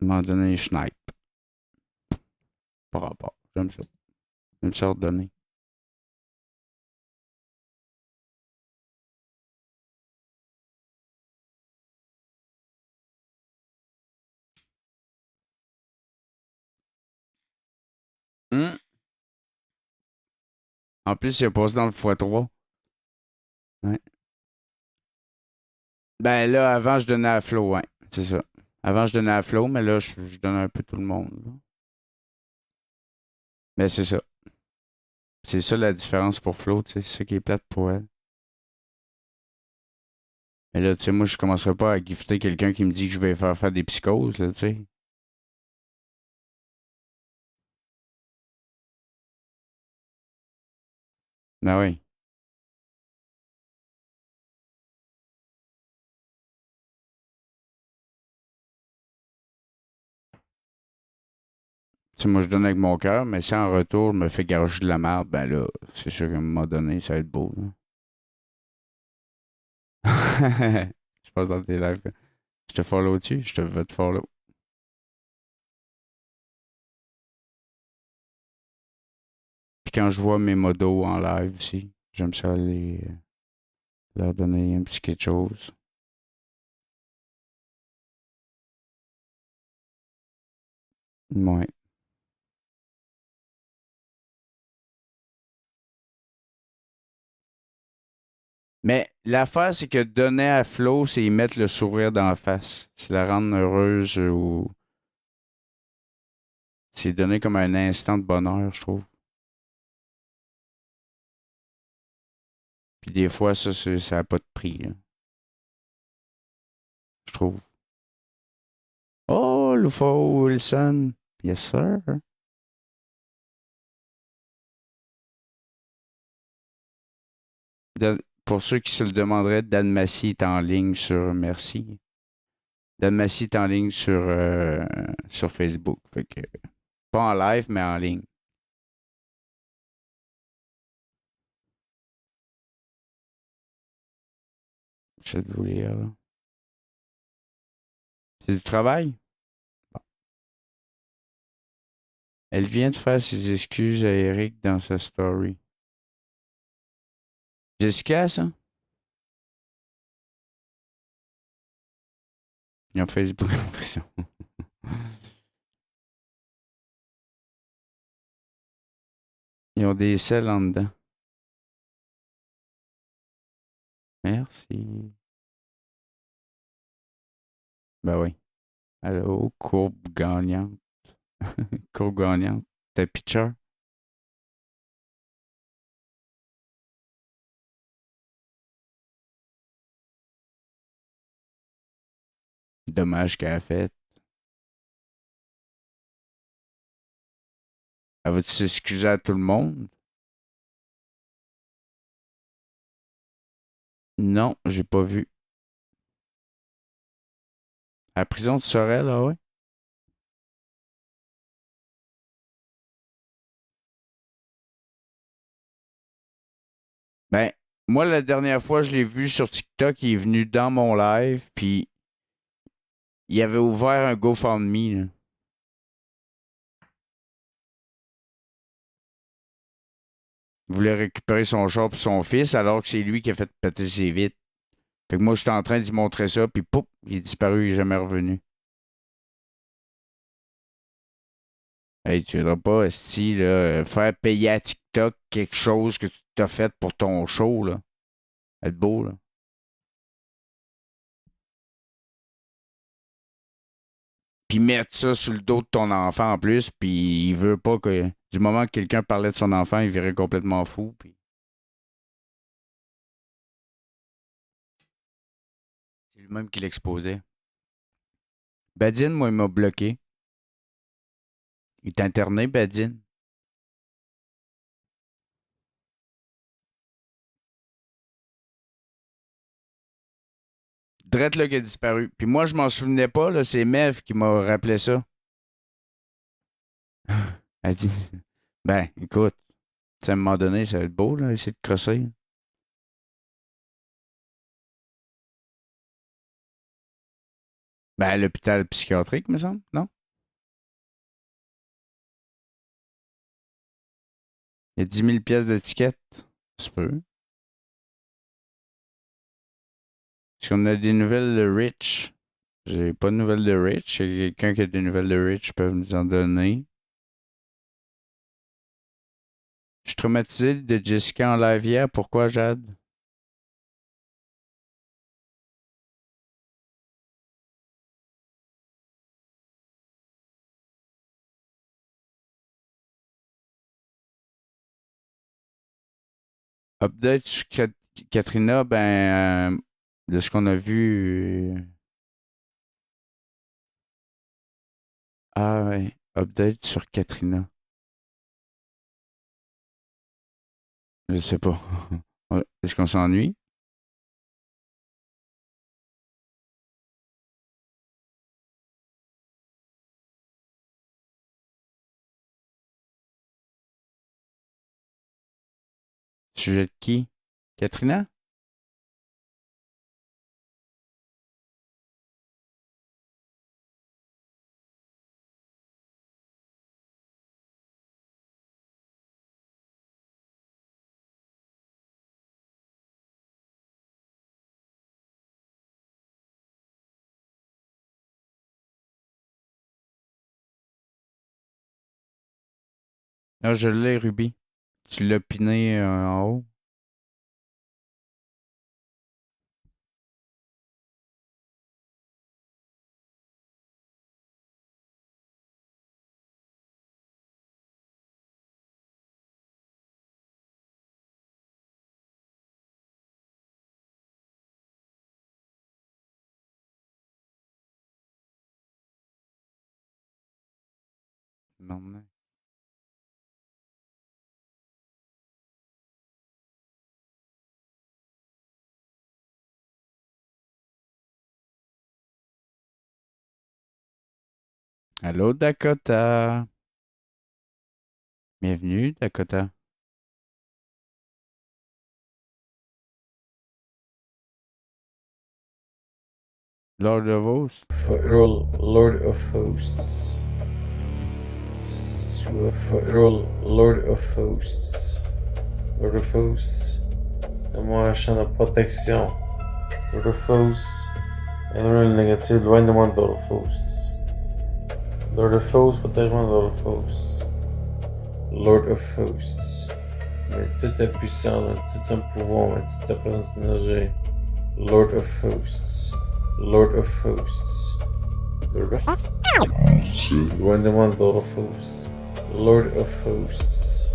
à un moment donné, je snipe. Par rapport. J'aime ça. J'aime ça ordonner. En plus, il a passé dans le x3. Ouais. Ben là, avant, je donnais à Flo, ouais. C'est ça. Avant, je donnais à Flo, mais là, je donne un peu tout le monde. Là. Mais c'est ça. C'est ça la différence pour Flo, tu sais. C'est ça qui est plate pour elle. Mais là, tu sais, moi, je commencerai pas à gifter quelqu'un qui me dit que je vais faire des psychoses, là, tu sais. Ah oui. Tu sais, moi, je donne avec mon cœur, mais si en retour, je me fais garocher de la merde, ben là, c'est sûr qu'à un moment donné, ça va être beau, là. Je passe dans tes lives. Je te follow dessus, je te veux te follow. Puis quand je vois mes modos en live aussi, j'aime ça leur donner un petit quelque chose. Ouais. Mais l'affaire, c'est que donner à Flo, c'est y mettre le sourire dans la face. C'est la rendre heureuse ou c'est donner comme un instant de bonheur, je trouve. Puis des fois, ça n'a pas de prix, là, je trouve. Oh, Lufo Wilson. Yes, sir. Pour ceux qui se le demanderaient, Dan Massy est en ligne sur Merci. Dan Massy est en ligne sur Facebook. Fait que, pas en live, mais en ligne. Je vais vous lire, là. C'est du travail? Bon. Elle vient de faire ses excuses à Eric dans sa story. Jessica, ça? Ils ont Facebook l'impression. Ils ont des selles en dedans. Merci. Ben oui. Allô, courbe gagnante. Courbe gagnante. T'es pitcher? Dommage qu'elle a fait. Elle va-tu s'excuser à tout le monde? Non, j'ai pas vu. À la prison de Sorel, là, ouais? Ben, moi, la dernière fois, je l'ai vu sur TikTok, il est venu dans mon live, puis il avait ouvert un GoFundMe, là. Il voulait récupérer son char pour son fils, alors que c'est lui qui a fait péter ses vitres. Fait que moi, j'étais en train d'y montrer ça, puis pouf, il est disparu, il est jamais revenu. Hey, tu voudras pas, esti, là, faire payer à TikTok quelque chose que tu t'as fait pour ton show, là. Être beau, là. Puis mettre ça sur le dos de ton enfant en plus, puis il veut pas que... Du moment que quelqu'un parlait de son enfant, il virait complètement fou, puis... C'est lui-même qui l'exposait. Badine, moi, il m'a bloqué. Il est interné, Badine. Drette là qui a disparu. Puis moi, je m'en souvenais pas, là, c'est Mev qui m'a rappelé ça. Elle dit, ben, écoute, tu sais, à un moment donné, ça va être beau, là, essayer de crosser. Ben, à l'hôpital psychiatrique, me semble, non? Il y a 10 000 pièces de ticket. Ça peut. Est-ce qu'on a des nouvelles de Rich? J'ai pas de nouvelles de Rich. Si quelqu'un qui a des nouvelles de Rich peut nous en donner. Je suis traumatisé de Jessica en live hier. Pourquoi, Jade? Update sur Katrina, ben, de ce qu'on a vu. Ah ouais, update sur Katrina. Je sais pas. Ouais, est-ce qu'on s'ennuie? Sujet de qui? Katrina? Ah, je l'ai, Ruby. Tu l'as piné en haut. Non. Allô, Dakota. Bienvenue, Dakota. Lord of Hosts. Lord of Hosts. Lord of Hosts. Lord of Hosts. Donne-moi un champ de protection. Lord of Hosts. Éloigne le négatif, loin de moi, Lord of Hosts. Lord of Hosts, protège-moi, Lord of Hosts. Lord of Hosts. Mais toute ta puissance, tout ton pouvoir, mais toute ta présence énergie. Lord of Hosts. Lord of Hosts. Lord of Hosts. Loin de moi, Lord of Hosts. Lord of Hosts.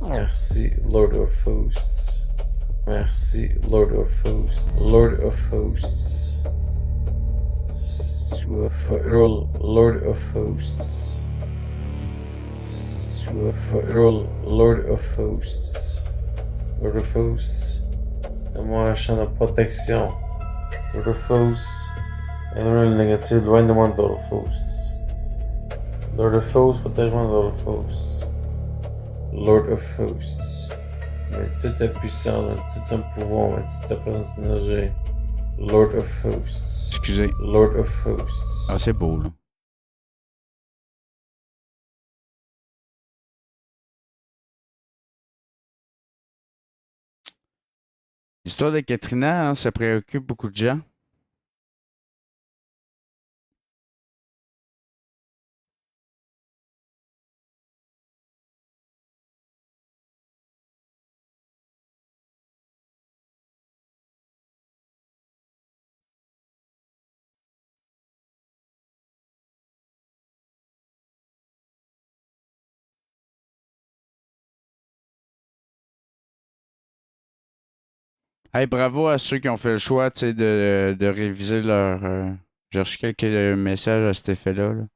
Merci, Lord of Hosts. Merci, Lord of Hosts. Lord of Hosts. Lord of Hosts. Lord of Hosts. Lord of Hosts. Donne-moi un champ de protection. Lord of Hosts. Éloigne le négatif, loin de moi, Lord of Hosts. Lord of Hosts, protège-moi, Lord of Hosts. Lord of Hosts. Mais toute ta puissance, tout ton pouvoir, mais toute ta présence énergie. Lord of Hosts. Excusez. Lord of Hosts. Ah, c'est beau, là. L'histoire de Katrina, hein, ça préoccupe beaucoup de gens. Hey, bravo à ceux qui ont fait le choix, tu sais, de réviser leur... J'ai reçu quelques messages à cet effet-là, là.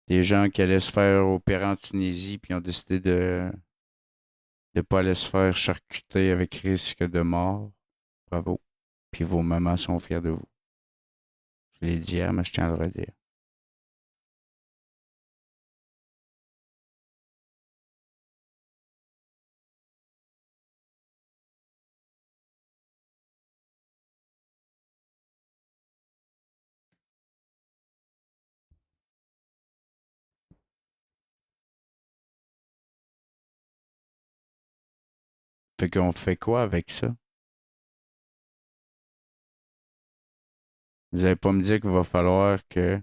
Des gens qui allaient se faire opérer en Tunisie, puis ont décidé de ne pas aller se faire charcuter avec risque de mort. Bravo. Puis vos mamans sont fiers de vous. Je l'ai dit hier, mais je tiens à le redire. Fait qu'on fait quoi avec ça? Vous allez pas me dire qu'il va falloir que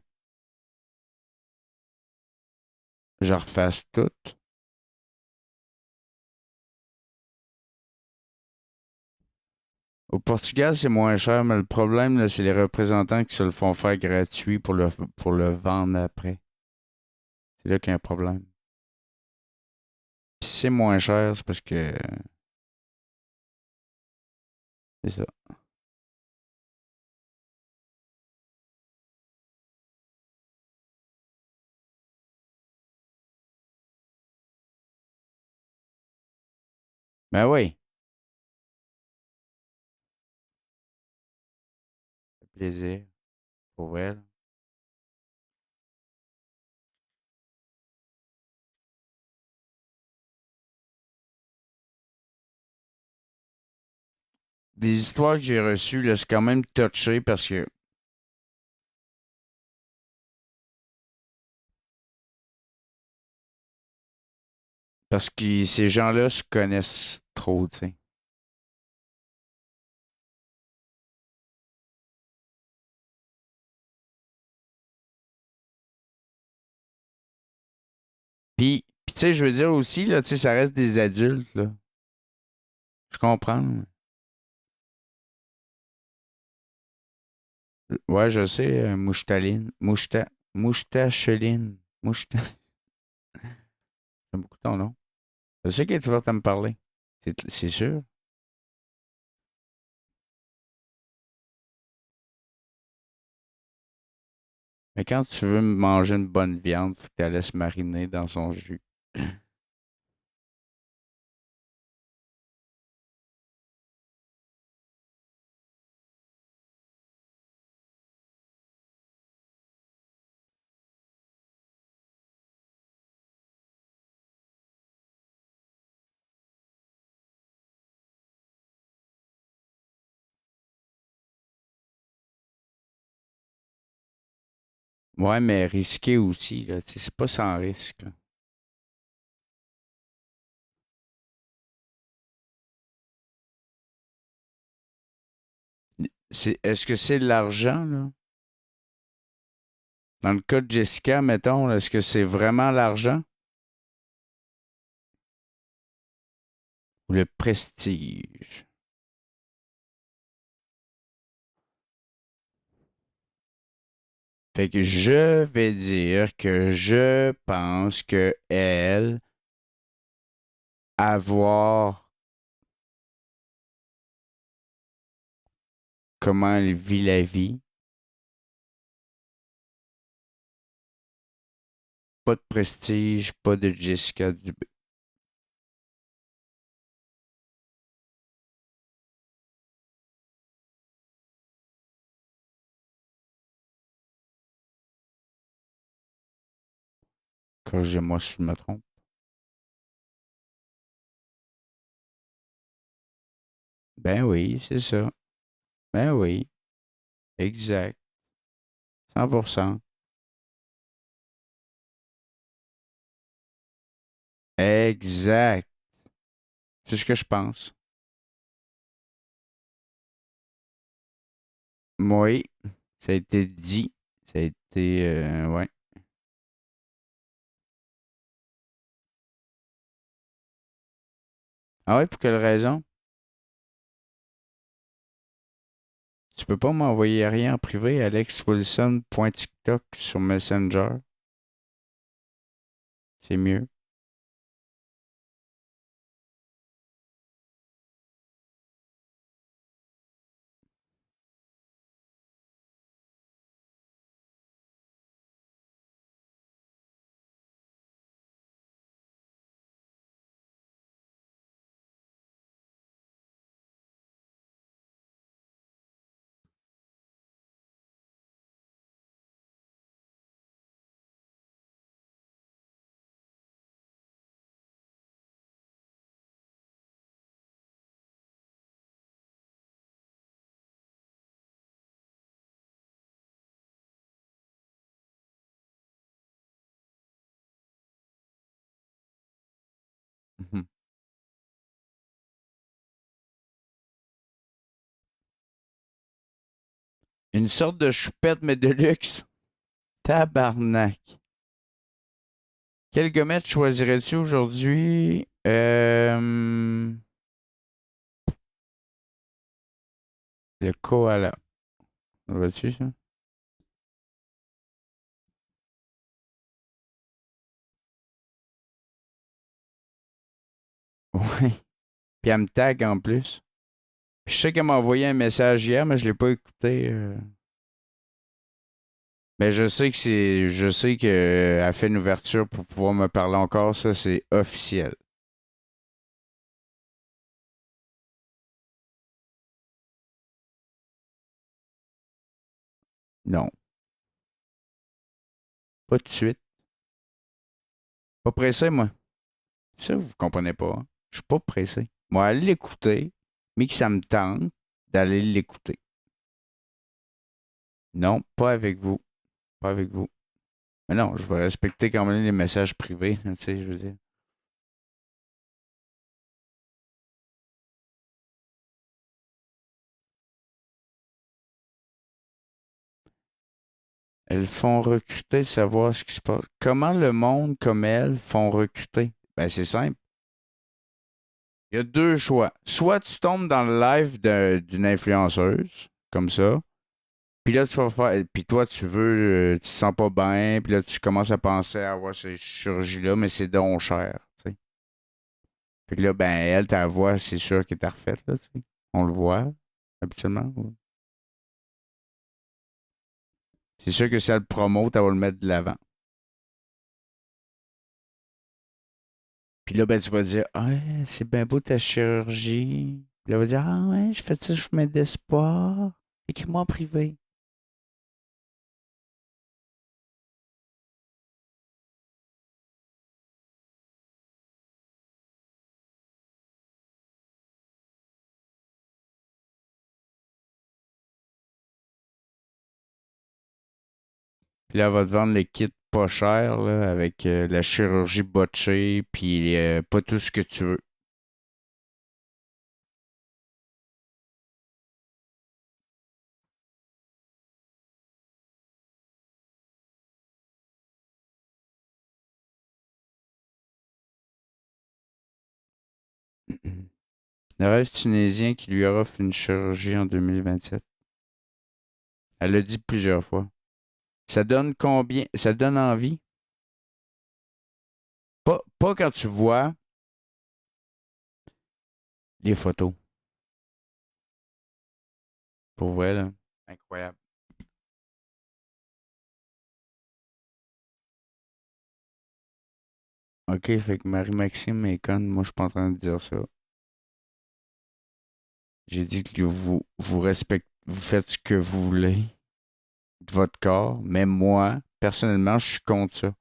je refasse tout? Au Portugal, c'est moins cher, mais le problème, là, c'est les représentants qui se le font faire gratuit pour le vendre après. C'est là qu'il y a un problème. Puis si c'est moins cher, c'est parce que. C'est ça. Ben oui. Ça fait plaisir. Pour elle. Des histoires que j'ai reçues, là, c'est quand même touché parce que. Parce que ces gens-là se connaissent trop, tu sais. Puis tu sais, je veux dire aussi, là, tu sais, ça reste des adultes, là. Je comprends. Ouais, je sais, mouchtaline. Mouchtacheline. Mouchta. J'aime beaucoup ton nom. Je sais qu'elle est ouverte à me parler. C'est sûr. Mais quand tu veux manger une bonne viande, faut que tu la laisses mariner dans son jus. Ouais, mais risqué aussi, là. Tu sais, c'est pas sans risque, là. Est-ce que c'est l'argent, là? Dans le cas de Jessica, mettons, est-ce que c'est vraiment l'argent ou le prestige? Fait que je vais dire que je pense que elle, avoir comment elle vit la vie, pas de prestige, pas de Jessica Dubé. Corrigez-moi si je me trompe. Ben oui, c'est ça. Ben oui, exact. 100%. Exact. C'est ce que je pense. Oui, ça a été dit. Ça a été, ouais. Ah ouais, pour quelle raison? Tu peux pas m'envoyer rien en privé, alexwilson.tiktok sur Messenger. C'est mieux. Mhm. Une sorte de choupette, mais de luxe. Tabarnak. Quel gommette choisirais-tu aujourd'hui? Le koala. Vois-tu ça? Oui. Puis elle me tag en plus. Puis je sais qu'elle m'a envoyé un message hier, mais je l'ai pas écouté. Mais je sais que c'est. Je sais qu'elle fait une ouverture pour pouvoir me parler encore. Ça, c'est officiel. Non. Pas tout de suite. Pas pressé, moi. Ça, vous comprenez pas, hein? Je suis pas pressé. Moi, aller l'écouter, mais que ça me tente d'aller l'écouter. Non, pas avec vous. Pas avec vous. Mais non, je vais respecter quand même les messages privés, tu sais, je veux dire. Elles font recruter, savoir ce qui se passe. Comment le monde comme elles font recruter? Ben, c'est simple. Il y a deux choix. Soit tu tombes dans le live d'une influenceuse, comme ça, puis là, tu vas faire. Puis toi, tu veux. Tu te sens pas bien, puis là, tu commences à penser à avoir ces chirurgies-là, mais c'est donc cher, tu sais. Puis là, ben, elle, ta voix, c'est sûr qu'elle est refaite, là, tu sais. On le voit, habituellement. Ouais. C'est sûr que si elle le promote, elle va le mettre de l'avant. Puis là, ben, tu vas dire, ah, ouais, c'est bien beau ta chirurgie. Puis là, elle va dire, ah ouais, je fais ça, je mets d'espoir. Écris-moi en privé. Puis là, elle va te vendre le kit pas cher, là, avec la chirurgie botchée, puis pas tout ce que tu veux. Le rêve tunisien qui lui offre une chirurgie en 2027. Elle l'a dit plusieurs fois. Ça donne combien? Ça donne envie? Pas quand tu vois les photos. Pour vrai, là. Incroyable. OK, fait que Marie-Maxime est conne. Moi, je suis pas en train de dire ça. J'ai dit que vous respectez, vous faites ce que vous voulez de votre corps, mais moi, personnellement, je suis contre ça.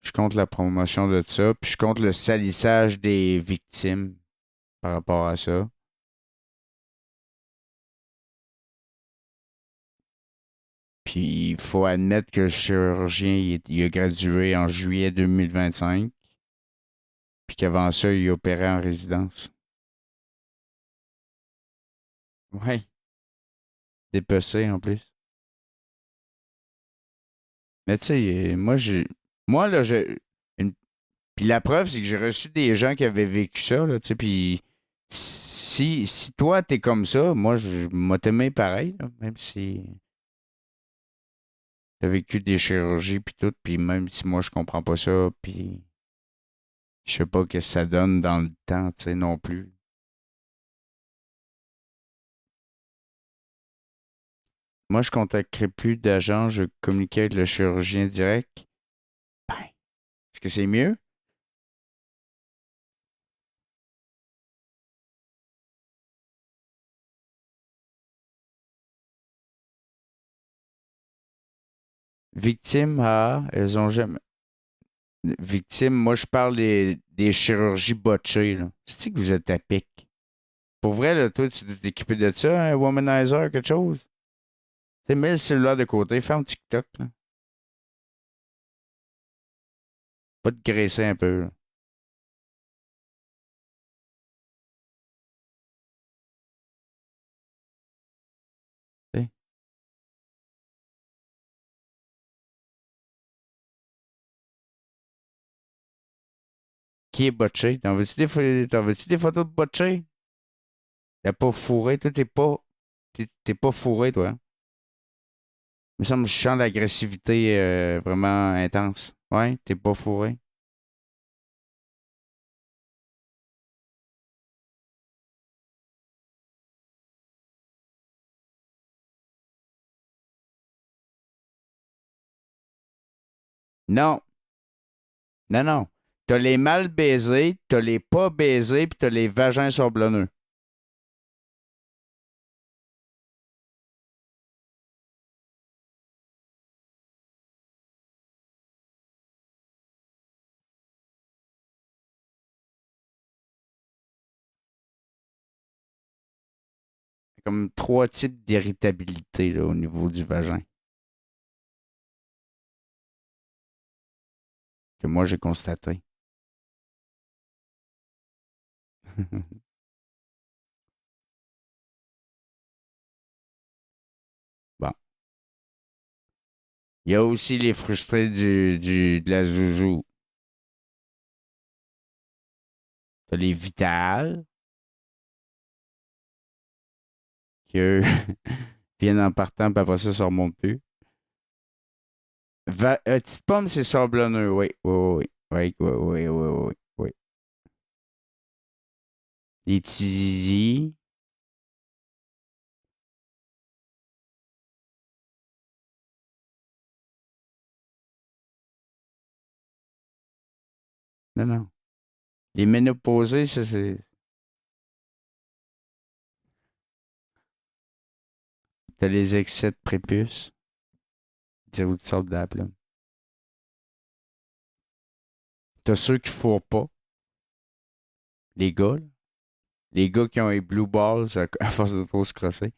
Je suis contre la promotion de ça, puis je suis contre le salissage des victimes par rapport à ça. Puis il faut admettre que le chirurgien, il a gradué en juillet 2025, puis qu'avant ça, il opérait en résidence. Ouais, dépecé en plus. Mais tu sais, moi, là, une- puis la preuve, c'est que j'ai reçu des gens qui avaient vécu ça, là, tu sais, puis si toi, t'es comme ça, moi, je m'ai t'aimé pareil, là, même si t'as vécu des chirurgies puis tout, puis même si moi, je comprends pas ça, puis je sais pas ce que ça donne dans le temps, tu sais, non plus. Moi, je contacterai plus d'agents, je communiquerai avec le chirurgien direct. Ben, est-ce que c'est mieux? Victimes, elles ont jamais. Victimes, moi, je parle des chirurgies botchées, là. C'est-tu que vous êtes à pic? Pour vrai, là, toi, tu dois t'équiper de ça, un womanizer, quelque chose? Tu sais, mets le cellulaire de côté, ferme TikTok, là. Va te graisser un peu, là. Tu sais. Qui est botché? T'en veux-tu des photos de botché? T'as pas fourré, toi, t'es pas fourré, toi. Hein? Il me semble que je sens l'agressivité vraiment intense. Ouais, t'es pas fourré. Non, non, non. T'as les mal baisés, t'as les pas baisés, puis t'as les vagins sablonneux. Comme 3 types d'irritabilité là, au niveau du vagin que moi j'ai constaté. Bon. Il y a aussi les frustrés de la zouzou. T'as les vitales, qui eux viennent en partant, puis après ça, ça remonte plus. Petite pomme, c'est sablonneux, oui. Oui, oui, oui. Oui, oui, oui, oui, oui, oui. Les tizi. Non, non. Les ménopausés, ça, c'est. T'as les excès de prépuce. C'est toutes sortes d'appels, là. T'as ceux qui fourrent pas. Les gars, là. Les gars qui ont les blue balls à force de trop se crosser.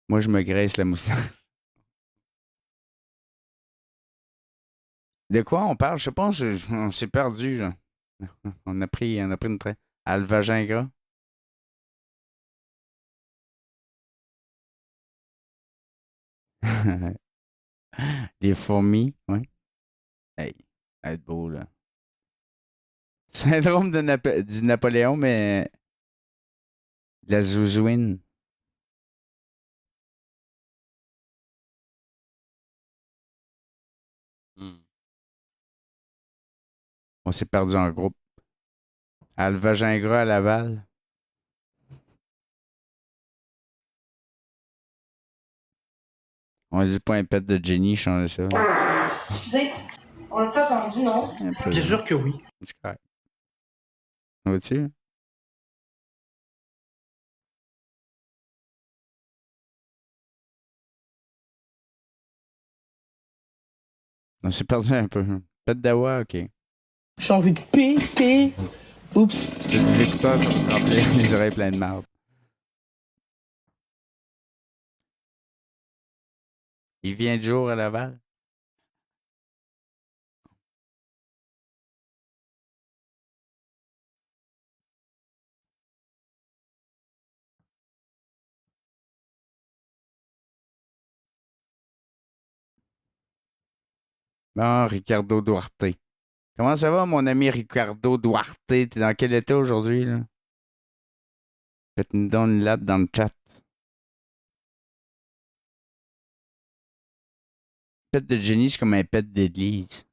Moi, je me graisse la moustache. De quoi on parle? Je sais pas, on s'est perdu, là. On a pris une traite. Ah, le vagin gras? Les fourmis, oui. Hey, être beau, là. Syndrome du Napoléon, mais de la zouzouine. Hmm. On s'est perdu en groupe. Ah, le vagin gras à Laval. On dit pas un pet de Jenny, changer ça. Excusez, on l'a entendu, non? Un peu, Bien sûr que oui. c'est correct. Vois-tu? On s'est perdu un peu. Pet d'Awa, ok. J'ai envie de péter. Oups. C'était des écouteurs, ça me rappelait les oreilles pleines de marde. Il vient de jour à Laval. Bon, Ricardo Duarte. Comment ça va, mon ami Ricardo Duarte? T'es dans quel état aujourd'hui, là? Faites-nous donc une latte dans le chat. Pet de Jenny, c'est comme un pet d'église.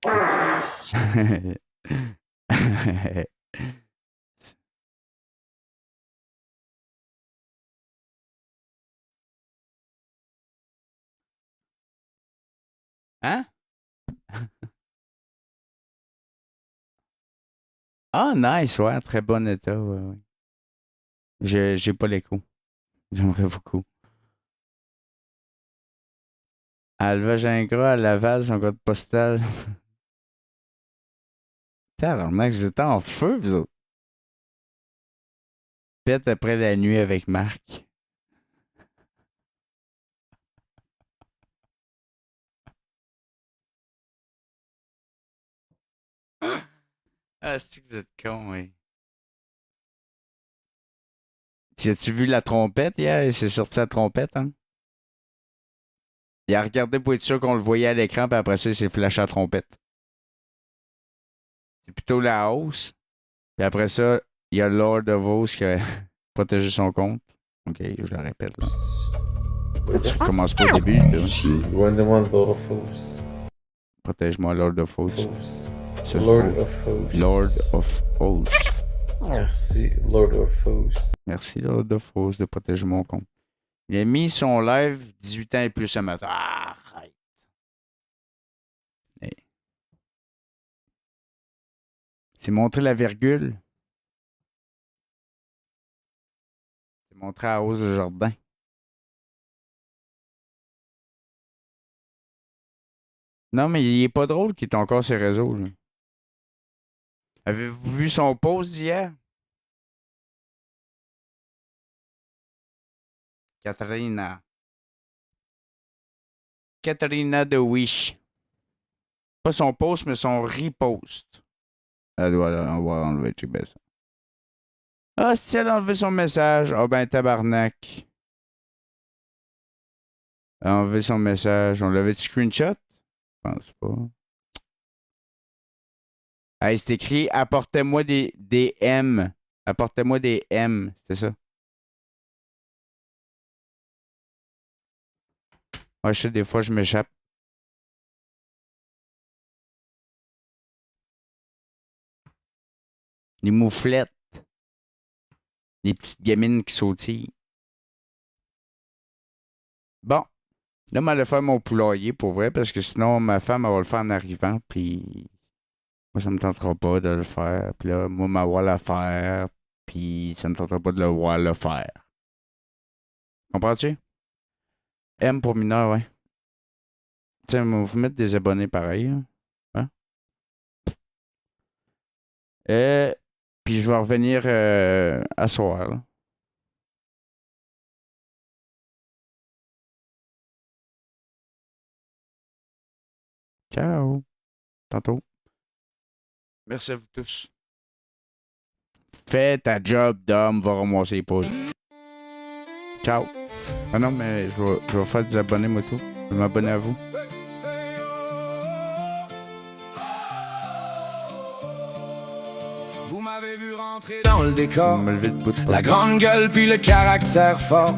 Hein? Ah, nice, ouais, très bon état, ouais, ouais. J'ai pas l'écho. J'aimerais beaucoup. À le vagin gras à Laval, son code postal. Tabarnak, vous êtes en feu, vous autres. Pète après la nuit avec Marc. Ah, c'est que vous êtes con, oui. As-tu vu la trompette hier? Il s'est sorti la trompette, hein? Il a regardé pour être sûr qu'on le voyait à l'écran, puis après ça, il s'est flashé la trompette. C'est plutôt la hausse. Puis après ça, il y a Lord of Oz qui a Protéger son compte. Ok, je le répète. Là. Tu recommences pas au début. Là. Loin-moi Lord of Hosts. Protège-moi, Lord of Hosts. Lord of Hosts. Lord of Hosts. Merci, Lord of Hosts. Merci, Lord of Hosts, de protéger mon compte. Il a mis son live 18 ans et plus ce matin. Ah, arrête. Hey. C'est montrer la virgule. C'est montrer à hausse de jardin. Non, mais il est pas drôle qu'il est encore sur ses réseaux. Là. Avez-vous vu son post d'hier? Katrina de Wish. Pas son post, mais son repost. Elle doit enlever, check bien ça. Ah, si elle a enlevé son message. Ah ben, tabarnak. Elle a enlevé son message. On l'avait screenshot? Je pense pas. Hey, c'est écrit « Apportez-moi des M. » Apportez-moi des M. C'est ça. Ouais, je sais, des fois, je m'échappe. Les mouflettes. Les petites gamines qui sautillent. Bon. Là, je vais aller faire mon poulailler pour vrai, parce que sinon, ma femme, elle va le faire en arrivant, puis moi, ça me tentera pas de le faire. Puis là, moi, ma voir le faire, puis ça me tentera pas de le voir le faire. Comprends-tu? M pour mineur, ouais. Tiens, vous mettre des abonnés pareil. Hein? Puis je vais revenir à soir. Là. Ciao. Tantôt. Merci à vous tous. Fais ta job d'homme, va ramasser les poules. Ciao. Ah non, mais je vais faire des abonnés, moi tout. Je vais m'abonner à vous. Vous m'avez vu rentrer dans le décor, la grande gueule puis le caractère fort.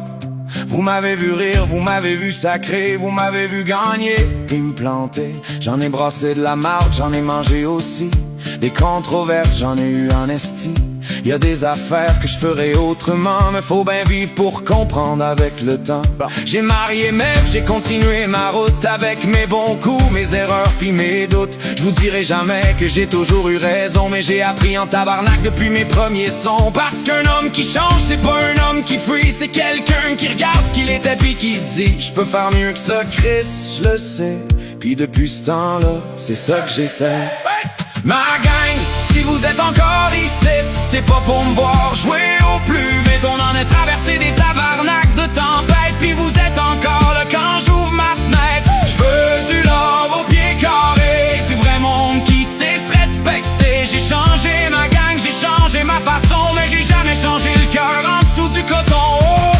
Vous m'avez vu rire, vous m'avez vu sacrer, vous m'avez vu gagner puis me planter. J'en ai brassé de la marde, j'en ai mangé aussi. Des controverses, j'en ai eu en esti. Y a des affaires que je ferais autrement, mais faut bien vivre pour comprendre avec le temps. J'ai marié Mev, j'ai continué ma route avec mes bons coups, mes erreurs puis mes doutes. Je vous dirai jamais que j'ai toujours eu raison, mais j'ai appris en tabarnak depuis mes premiers sons. Parce qu'un homme qui change, c'est pas un homme qui fuit, c'est quelqu'un qui regarde ce qu'il était puis qui se dit je peux faire mieux que ça, Chris, je le sais. Puis depuis ce temps-là, c'est ça que j'essaie. Ma gang, si vous êtes encore ici, c'est pas pour me voir jouer au plus vite. On en a traversé des tabarnaks de tempête, puis vous êtes encore là quand j'ouvre ma fenêtre. Je veux du love au pied carré, du vrai monde qui sait se respecter. J'ai changé ma gang, j'ai changé ma façon, mais j'ai jamais changé le cœur en dessous du coton.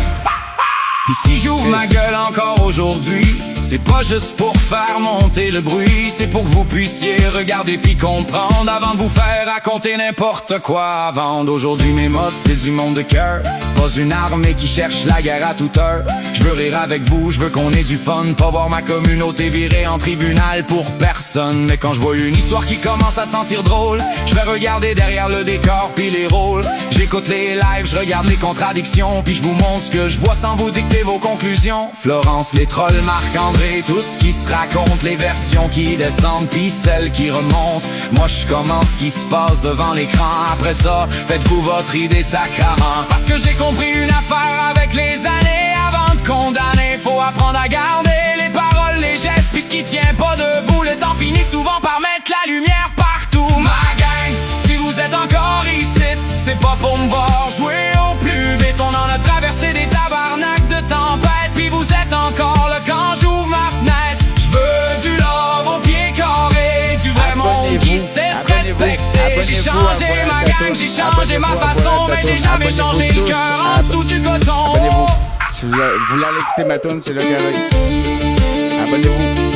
Puis si j'ouvre ma gueule encore aujourd'hui, c'est pas juste pour faire monter le bruit, c'est pour que vous puissiez regarder puis comprendre avant de vous faire raconter n'importe quoi à vendre. Aujourd'hui mes modes c'est du monde de cœur, pas une armée qui cherche la guerre à toute heure. Je veux rire avec vous, je veux qu'on ait du fun, pas voir ma communauté virer en tribunal pour personne. Mais quand je vois une histoire qui commence à sentir drôle, je vais regarder derrière le décor puis les rôles. J'écoute les lives, je regarde les contradictions, puis je vous montre ce que je vois sans vous dicter vos conclusions. Florence, les trolls, Marc-André, tout ce qui se raconte, les versions qui descendent puis celles qui remontent. Moi je commence ce qui se passe devant l'écran, après ça, faites-vous votre idée sacrament. Parce que j'ai compris une affaire avec les années, avant de condamner, faut apprendre à garder les paroles, les gestes, puis ce qui tient pas debout, le temps finit souvent par mettre la lumière partout. Ma gang, si vous êtes encore ici, c'est pas pour me voir jouer au plus vite. On en a traversé des tabarnaks de tempête, puis vous êtes encore là quand j'ouvre ma fenêtre. Je veux du love au pied carré, du vrai monde qui sait se respecter. J'ai changé ma gang, j'ai changé ma façon, mais j'ai jamais changé le cœur en dessous du coton. Si vous voulez aller écouter ma tune, c'est là qu'elle est. Abonnez-vous.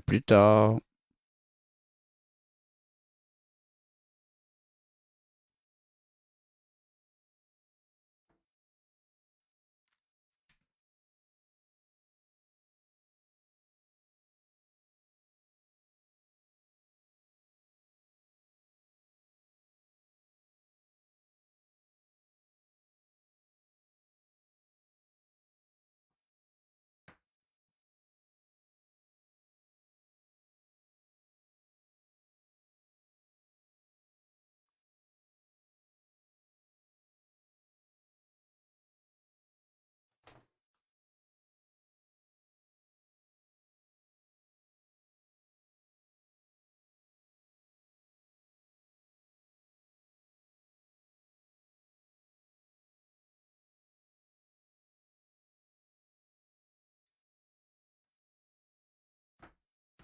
plus tard.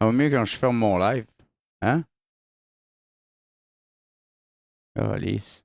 Au mieux quand je ferme mon live. Hein? Oh, lisse.